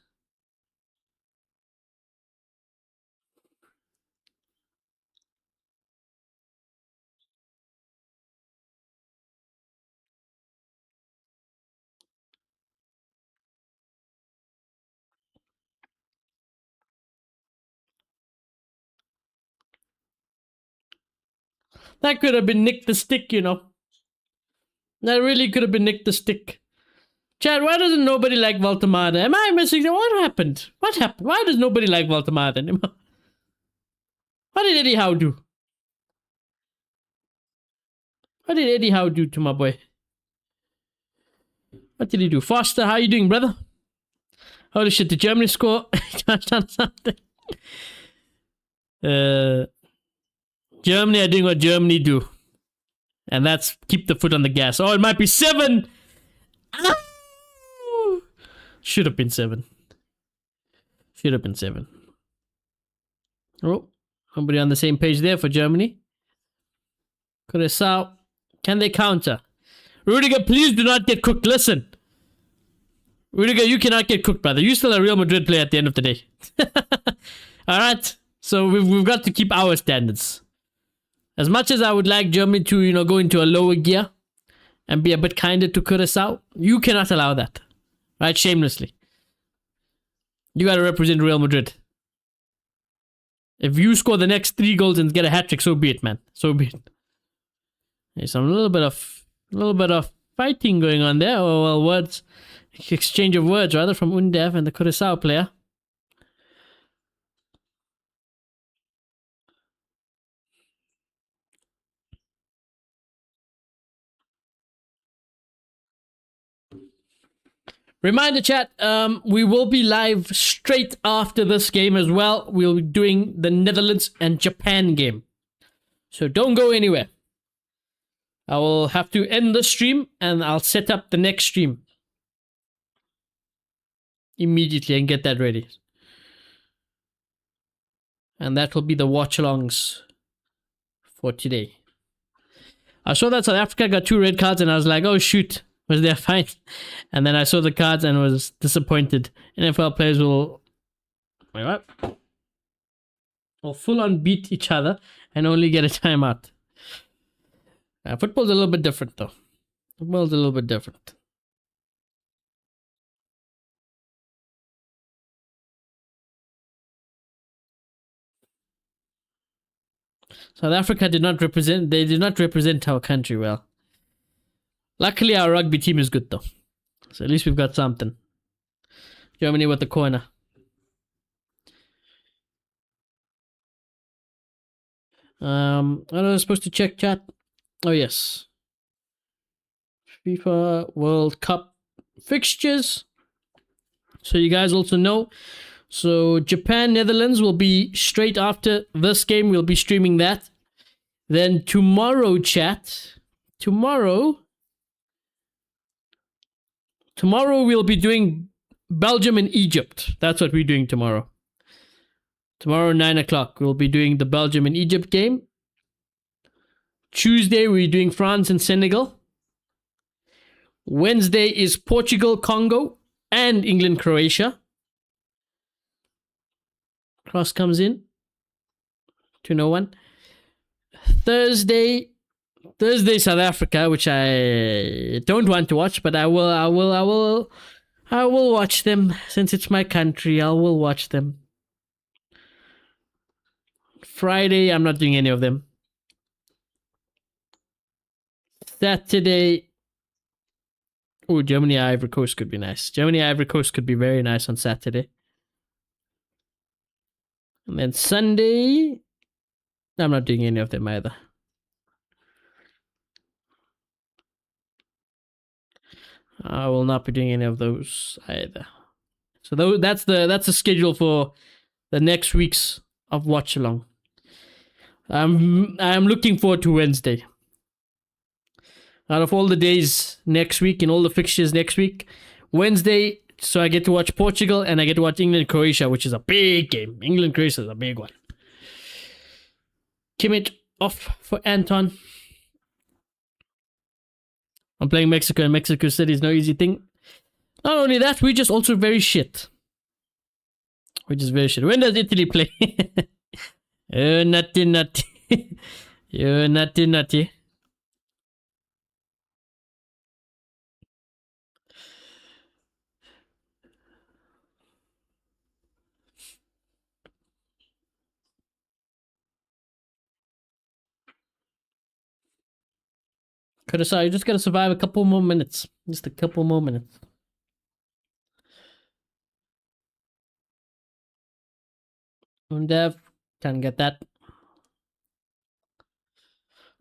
Speaker 1: That could have been Nick the Stick, you know. That really could have been Nick the Stick. Chad, why doesn't nobody like Valdemar? Am I missing? What happened? What happened? Why does nobody like Valdemar anymore? What did Eddie Howe do? What did Eddie Howe do to my boy? What did he do? Foster, how you doing, brother? Holy shit, did Germany score? Germany are doing what Germany do. And that's keep the foot on the gas. Oh, it might be 7. Should have been 7. Should have been 7. Oh, somebody on the same page there for Germany. Curacao. Can they counter? Rudiger, please do not get cooked. Listen. Rudiger, you cannot get cooked, brother. You're still a Real Madrid player at the end of the day. Alright? So we've got to keep our standards. As much as I would like Germany to, you know, go into a lower gear and be a bit kinder to Curacao, you cannot allow that. Right? Shamelessly. You gotta represent Real Madrid. If you score the next 3 goals and get a hat-trick, so be it, man. So be it. There's a little bit of fighting going on there. Or, well, words, exchange of words, rather, from Undev and the Curacao player. Reminder, chat, we will be live straight after this game as well. We'll be doing the Netherlands and Japan game. So don't go anywhere. I will have to end the stream and I'll set up the next stream immediately and get that ready. And that will be the watch-alongs for today. I saw that South Africa got 2 red cards and I was like, oh shoot. Was there a fight? And then I saw the cards and was disappointed. NFL players will... Wait, what? Will full on beat each other and only get a timeout. Football's a little bit different though. Football's a little bit different. South Africa did not represent our country well. Luckily, our rugby team is good though. So at least we've got something. Germany with the corner. What was I supposed to check, chat? Oh, yes. FIFA World Cup fixtures. So you guys also know. So Japan, Netherlands will be straight after this game. We'll be streaming that. Then tomorrow, chat. Tomorrow we'll be doing Belgium and Egypt. That's what we're doing tomorrow. Tomorrow, 9 o'clock, we'll be doing the Belgium and Egypt game. Tuesday, we're doing France and Senegal. Wednesday is Portugal, Congo, and England, Croatia. Cross comes in. 2-1. Thursday, South Africa, which I don't want to watch, but I will watch them since it's my country. I will watch them. Friday, I'm not doing any of them. Saturday, oh, Germany, Ivory Coast could be nice. Germany, Ivory Coast could be very nice on Saturday. And then Sunday, I'm not doing any of them either. I will not be doing any of those either. So that's the schedule for the next weeks of Watch Along. I'm looking forward to Wednesday. Out of all the days next week and all the fixtures next week, Wednesday, so I get to watch Portugal and I get to watch England Croatia, which is a big game. England Croatia is a big one. Kimmich off for Anton. I'm playing Mexico, and Mexico City is no easy thing. Not only that, we're just also very shit. We're just very shit. When does Italy play? Oh, nutty, nutty. Oh, nutty, nutty. Curacao, you just gotta survive a couple more minutes. Just a couple more minutes. Undev, can't get that.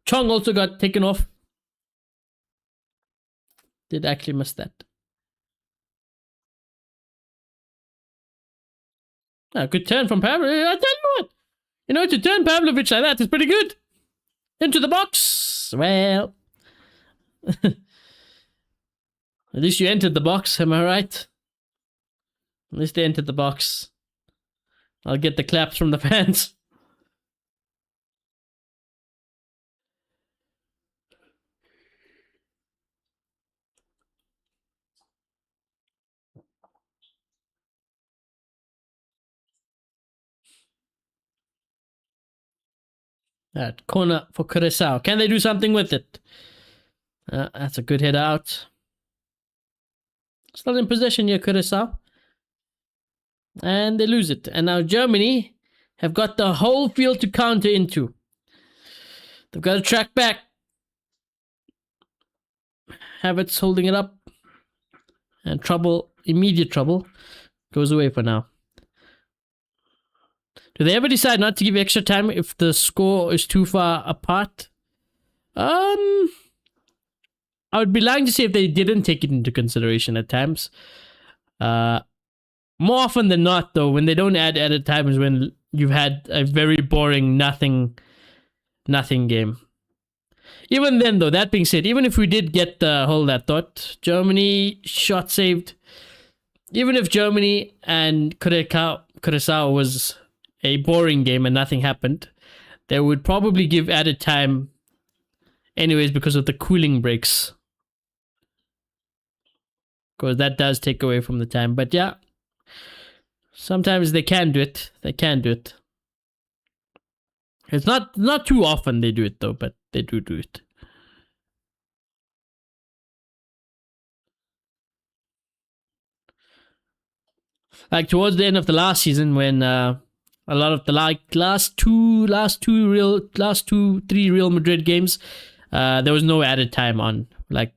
Speaker 1: Chong also got taken off. Did actually miss that. Good turn from Pavlovich. I tell you what. You know, to turn Pavlovich like that is pretty good. Into the box. Well. At least you entered the box, am I right? At least they entered the box. I'll get the claps from the fans. That corner for Curacao. Can they do something with it? That's a good header out. Still in possession here, Curacao. And they lose it. And now Germany have got the whole field to counter into. They've got to track back. Havertz holding it up. And trouble, immediate trouble, goes away for now. Do they ever decide not to give extra time if the score is too far apart? I would be lying to say if they didn't take it into consideration at times. More often than not, though, when they don't add added time is when you've had a very boring nothing game. Even then, though, that being said, even if we did get hold that thought, Germany shot saved. Even if Germany and Curacao was a boring game and nothing happened, they would probably give added time anyways because of the cooling breaks. Because that does take away from the time. But yeah, sometimes they can do it. They can do it. It's not too often they do it though, but they do it. Like towards the end of the last season, when a lot of the last two, three Real Madrid games, there was no added time on. Like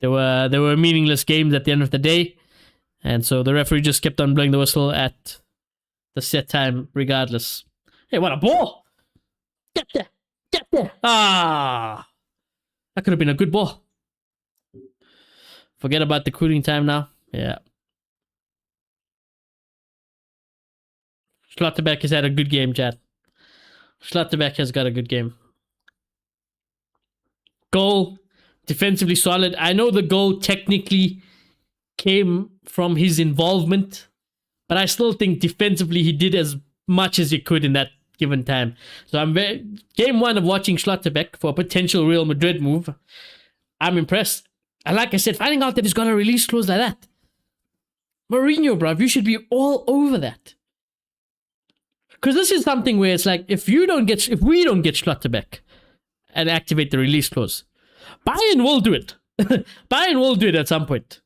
Speaker 1: there were meaningless games at the end of the day, and so the referee just kept on blowing the whistle at the set time, regardless. Hey, what a ball! Get there! Get there! Ah, that could have been a good ball. Forget about the cooling time now. Yeah. Schlotterbeck has had a good game, Chad. Schlotterbeck has got a good game. Goal, defensively solid. I know the goal technically came from his involvement, but I still think defensively he did as much as he could in that given time. So I'm game one of watching Schlotterbeck for a potential Real Madrid move. I'm impressed. And like I said, finding out that he's got a release clause like that. Mourinho, bruv, you should be all over that. Because this is something where it's like, if we don't get Schlotterbeck and activate the release clause, Bayern will do it. Bayern will do it at some point.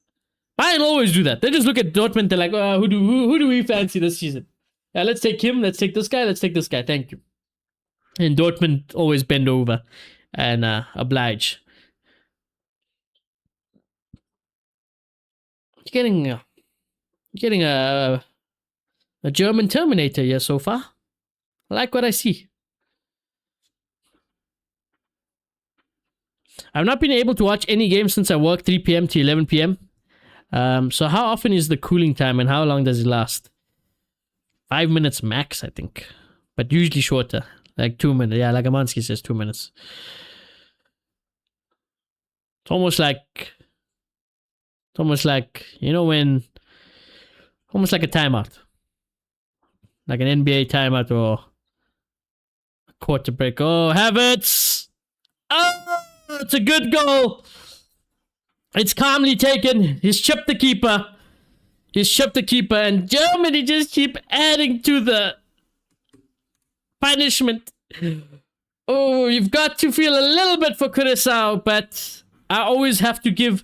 Speaker 1: Bayern always do that. They just look at Dortmund, they're like, oh, who do we fancy this season? Yeah, let's take him, let's take this guy, thank you. And Dortmund always bend over and oblige. You're getting a German Terminator here so far. I like what I see. I've not been able to watch any games since I work 3 p.m. to 11 p.m. So how often is the cooling time and how long does it last? 5 minutes max, I think. But usually shorter. Like 2 minutes. Yeah, like Amansky says, 2 minutes. It's almost like, you know, almost like a timeout. Like an NBA timeout or a quarter break. Oh, Havertz! Oh, it's a good goal. It's calmly taken. He's chipped the keeper. And Germany just keep adding to the punishment. Oh, you've got to feel a little bit for Curacao, but I always have to give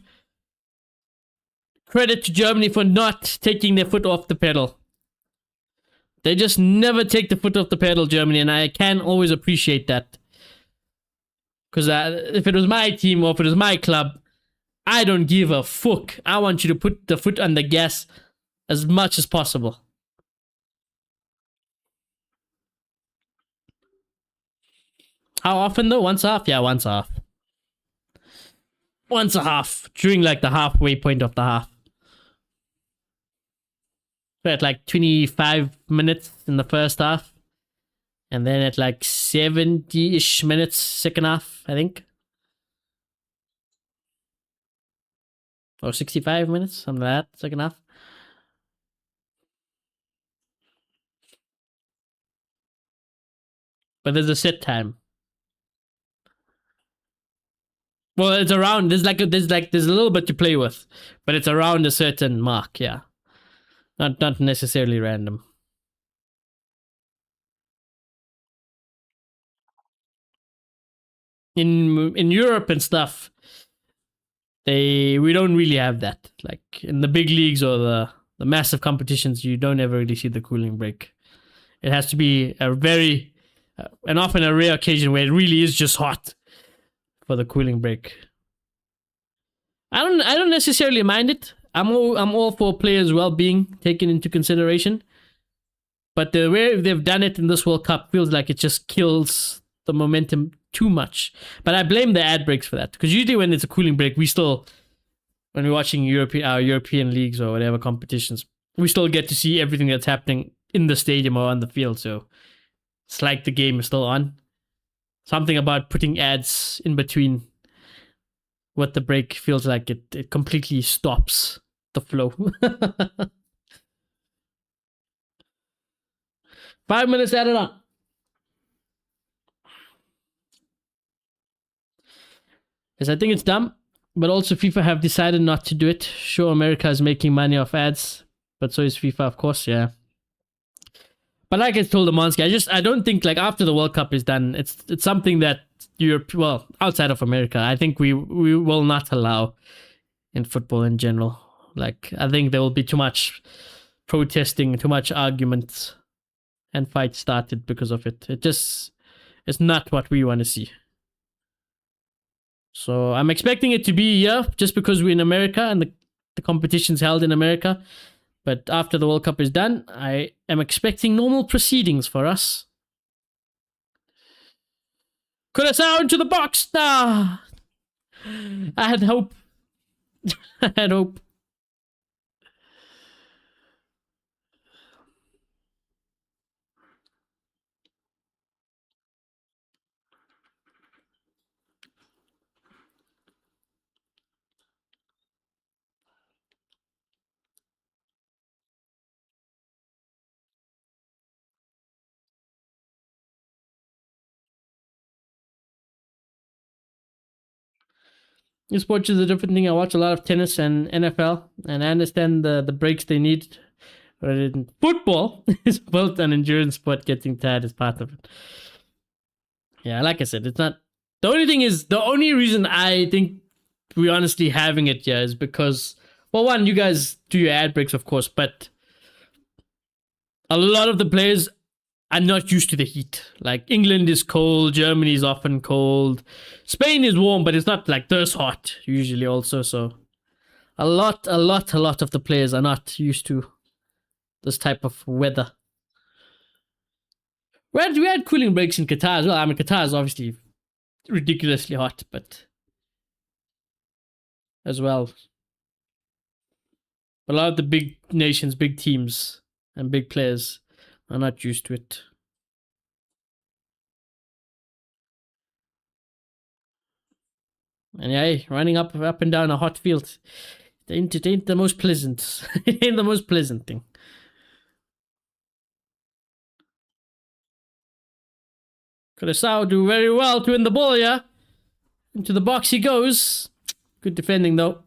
Speaker 1: credit to Germany for not taking their foot off the pedal. They just never take the foot off the pedal, Germany, and I can always appreciate that. Because if it was my team or if it was my club, I don't give a fuck. I want you to put the foot on the gas as much as possible. How often though? Once off? Yeah, once off. Once a half. During like the halfway point of the half. So at like 25 minutes in the first half. And then at like 70-ish minutes second half, I think. Or 65 minutes, something like that, second half. But there's a set time. Well, it's around. There's a little bit to play with, but it's around a certain mark. Yeah, not necessarily random. In Europe and stuff, we don't really have that. Like in the big leagues or the massive competitions, you don't ever really see the cooling break. It has to be a very and often a rare occasion where it really is just hot for the cooling break. I don't necessarily mind it. I'm all for players' well-being taken into consideration. But the way they've done it in this World Cup feels like it just kills the momentum too much. But I blame the ad breaks for that. Because usually when it's a cooling break, when we're watching our European leagues or whatever competitions, we still get to see everything that's happening in the stadium or on the field. So it's like the game is still on. Something about putting ads in between what the break feels like it completely stops the flow. 5 minutes added on. Yes, I think it's dumb, but also FIFA have decided not to do it. Sure, America is making money off ads, but so is FIFA, of course, yeah. But like I told the Monsky, I don't think like after the World Cup is done, it's something that Europe, well, outside of America, I think we will not allow in football in general. Like I think there will be too much protesting, too much arguments, and fights started because of it. It's not what we want to see. So I'm expecting it to be here just because we're in America and the competition's held in America. But after the World Cup is done, I am expecting normal proceedings for us. Curacao into the box! Ah, I had hope. I had hope. Sports is a different thing. I watch a lot of tennis and NFL, and I understand the breaks they need. But in football is built on endurance sport. Getting tired is part of it. Yeah, like I said, it's not. The only reason I think we're honestly having it here is because, well, one, you guys do your ad breaks, of course, but a lot of the players are not used to the heat. Like England is cold, Germany is often cold, Spain is warm, but it's not like this hot usually also. So a lot of the players are not used to this type of weather. We had cooling breaks in Qatar as well. I mean, Qatar is obviously ridiculously hot, but as well. But a lot of the big nations, big teams, and big players are not used to it. And yeah, running up and down a hot field, it ain't the most pleasant. It ain't the most pleasant thing. Curacao do very well to win the ball, yeah. Into the box he goes. Good defending, though.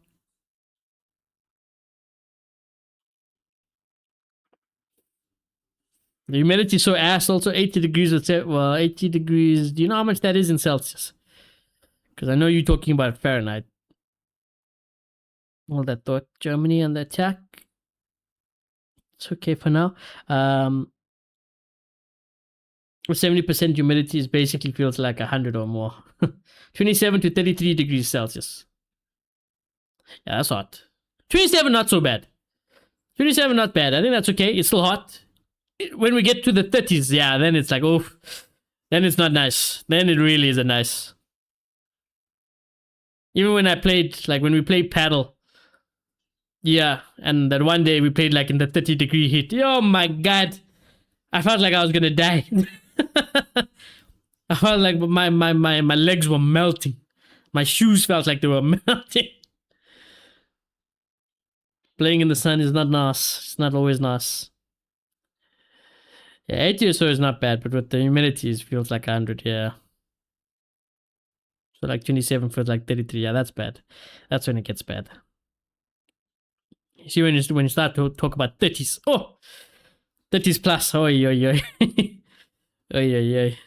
Speaker 1: The humidity is so ass. Also 80 degrees. Well, 80 degrees. Do you know how much that is in Celsius? Because I know you're talking about Fahrenheit. All that thought. Germany on the attack. It's okay for now. 70% humidity is basically feels like 100 or more. 27 to 33 degrees Celsius. Yeah, that's hot. 27, not so bad. 27, not bad. I think that's okay. It's still hot. When we get to the 30s, yeah, then it's like, oh, then it's not nice. Then it really isn't nice. Even when I played, like when we played paddle, yeah, and that one day we played like in the 30-degree heat. Oh my god, I felt like I was gonna die. I felt like my legs were melting. My shoes felt like they were melting. Playing in the sun is not nice. It's not always nice. Yeah, 80 or so is not bad, but with the humidity, it feels like 100, yeah. So like 27 feels like 33, yeah, that's bad. That's when it gets bad. You see, when you start to talk about 30s, oh, 30s plus, oi, oi, oi. Oi, oi, oi.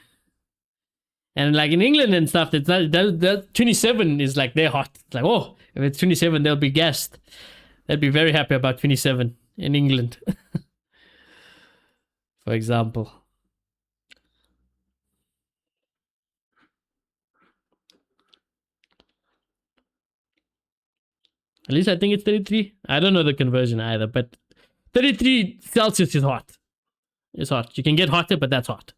Speaker 1: And like in England and stuff, it's not, that 27 is like they're hot. It's like, oh, if it's 27, they'll be gassed. They'd be very happy about 27 in England. For example. At least I think it's 33. I don't know the conversion either, but 33 Celsius is hot. It's hot. You can get hotter, but that's hot.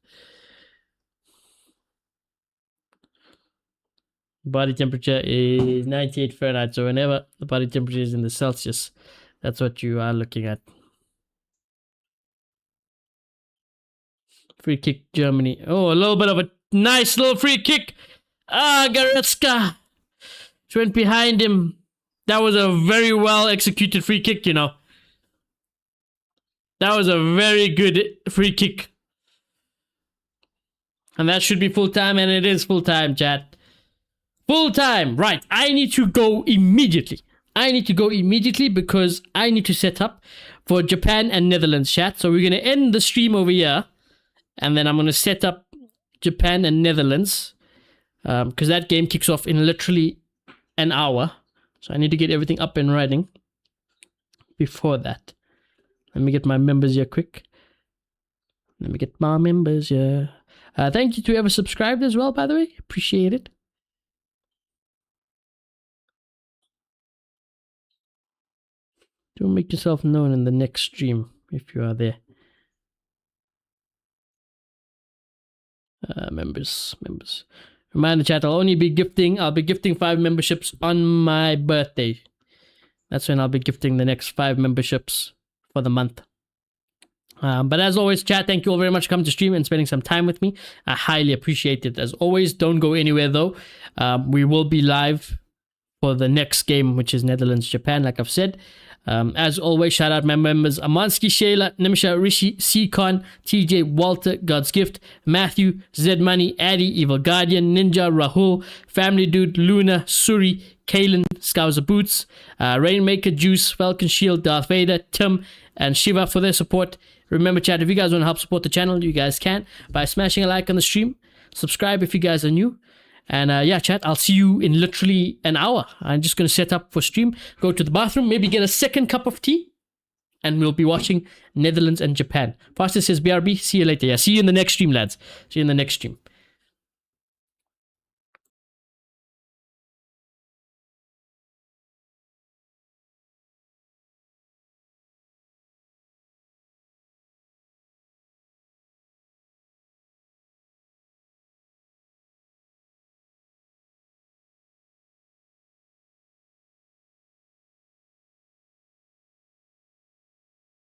Speaker 1: Body temperature is 98 Fahrenheit. So whenever the body temperature is in the Celsius, that's what you are looking at. Free kick, Germany. Oh, a little bit of a nice little free kick. Ah, Goretzka. She went behind him. That was a very well executed free kick, you know. That was a very good free kick. And that should be full time, and it is full time, chat. Full time. Right. I need to go immediately. Because I need to set up for Japan and Netherlands, chat. So we're going to end the stream over here. And then I'm going to set up Japan and Netherlands. Because that game kicks off in literally an hour. So I need to get everything up and running before that. Let me get my members here quick. Thank you to whoever subscribed as well, by the way. Appreciate it. Do make yourself known in the next stream if you are there. Members. Reminder chat, I'll be gifting 5 memberships on my birthday. That's when I'll be gifting the next 5 memberships for the month. But as always, chat, thank you all very much for coming to stream and spending some time with me. I highly appreciate it. As always, don't go anywhere though. We will be live for the next game, which is Netherlands-Japan, like I've said. As always, shout out my members Amansky, Shayla, Nimsha, Rishi, C-Con, TJ, Walter, God's Gift, Matthew, Zed Money, Addy, Evil Guardian, Ninja, Rahul, Family Dude, Luna, Suri, Kalen, Scouser Boots, Rainmaker, Juice, Falcon Shield, Darth Vader, Tim, and Shiva for their support. Remember, chat, if you guys want to help support the channel, you guys can by smashing a like on the stream. Subscribe if you guys are new. And yeah, chat, I'll see you in literally an hour. I'm just going to set up for stream, go to the bathroom, maybe get a second cup of tea, and we'll be watching Netherlands and Japan. Fastest says BRB. See you later. Yeah, see you in the next stream, lads. See you in the next stream.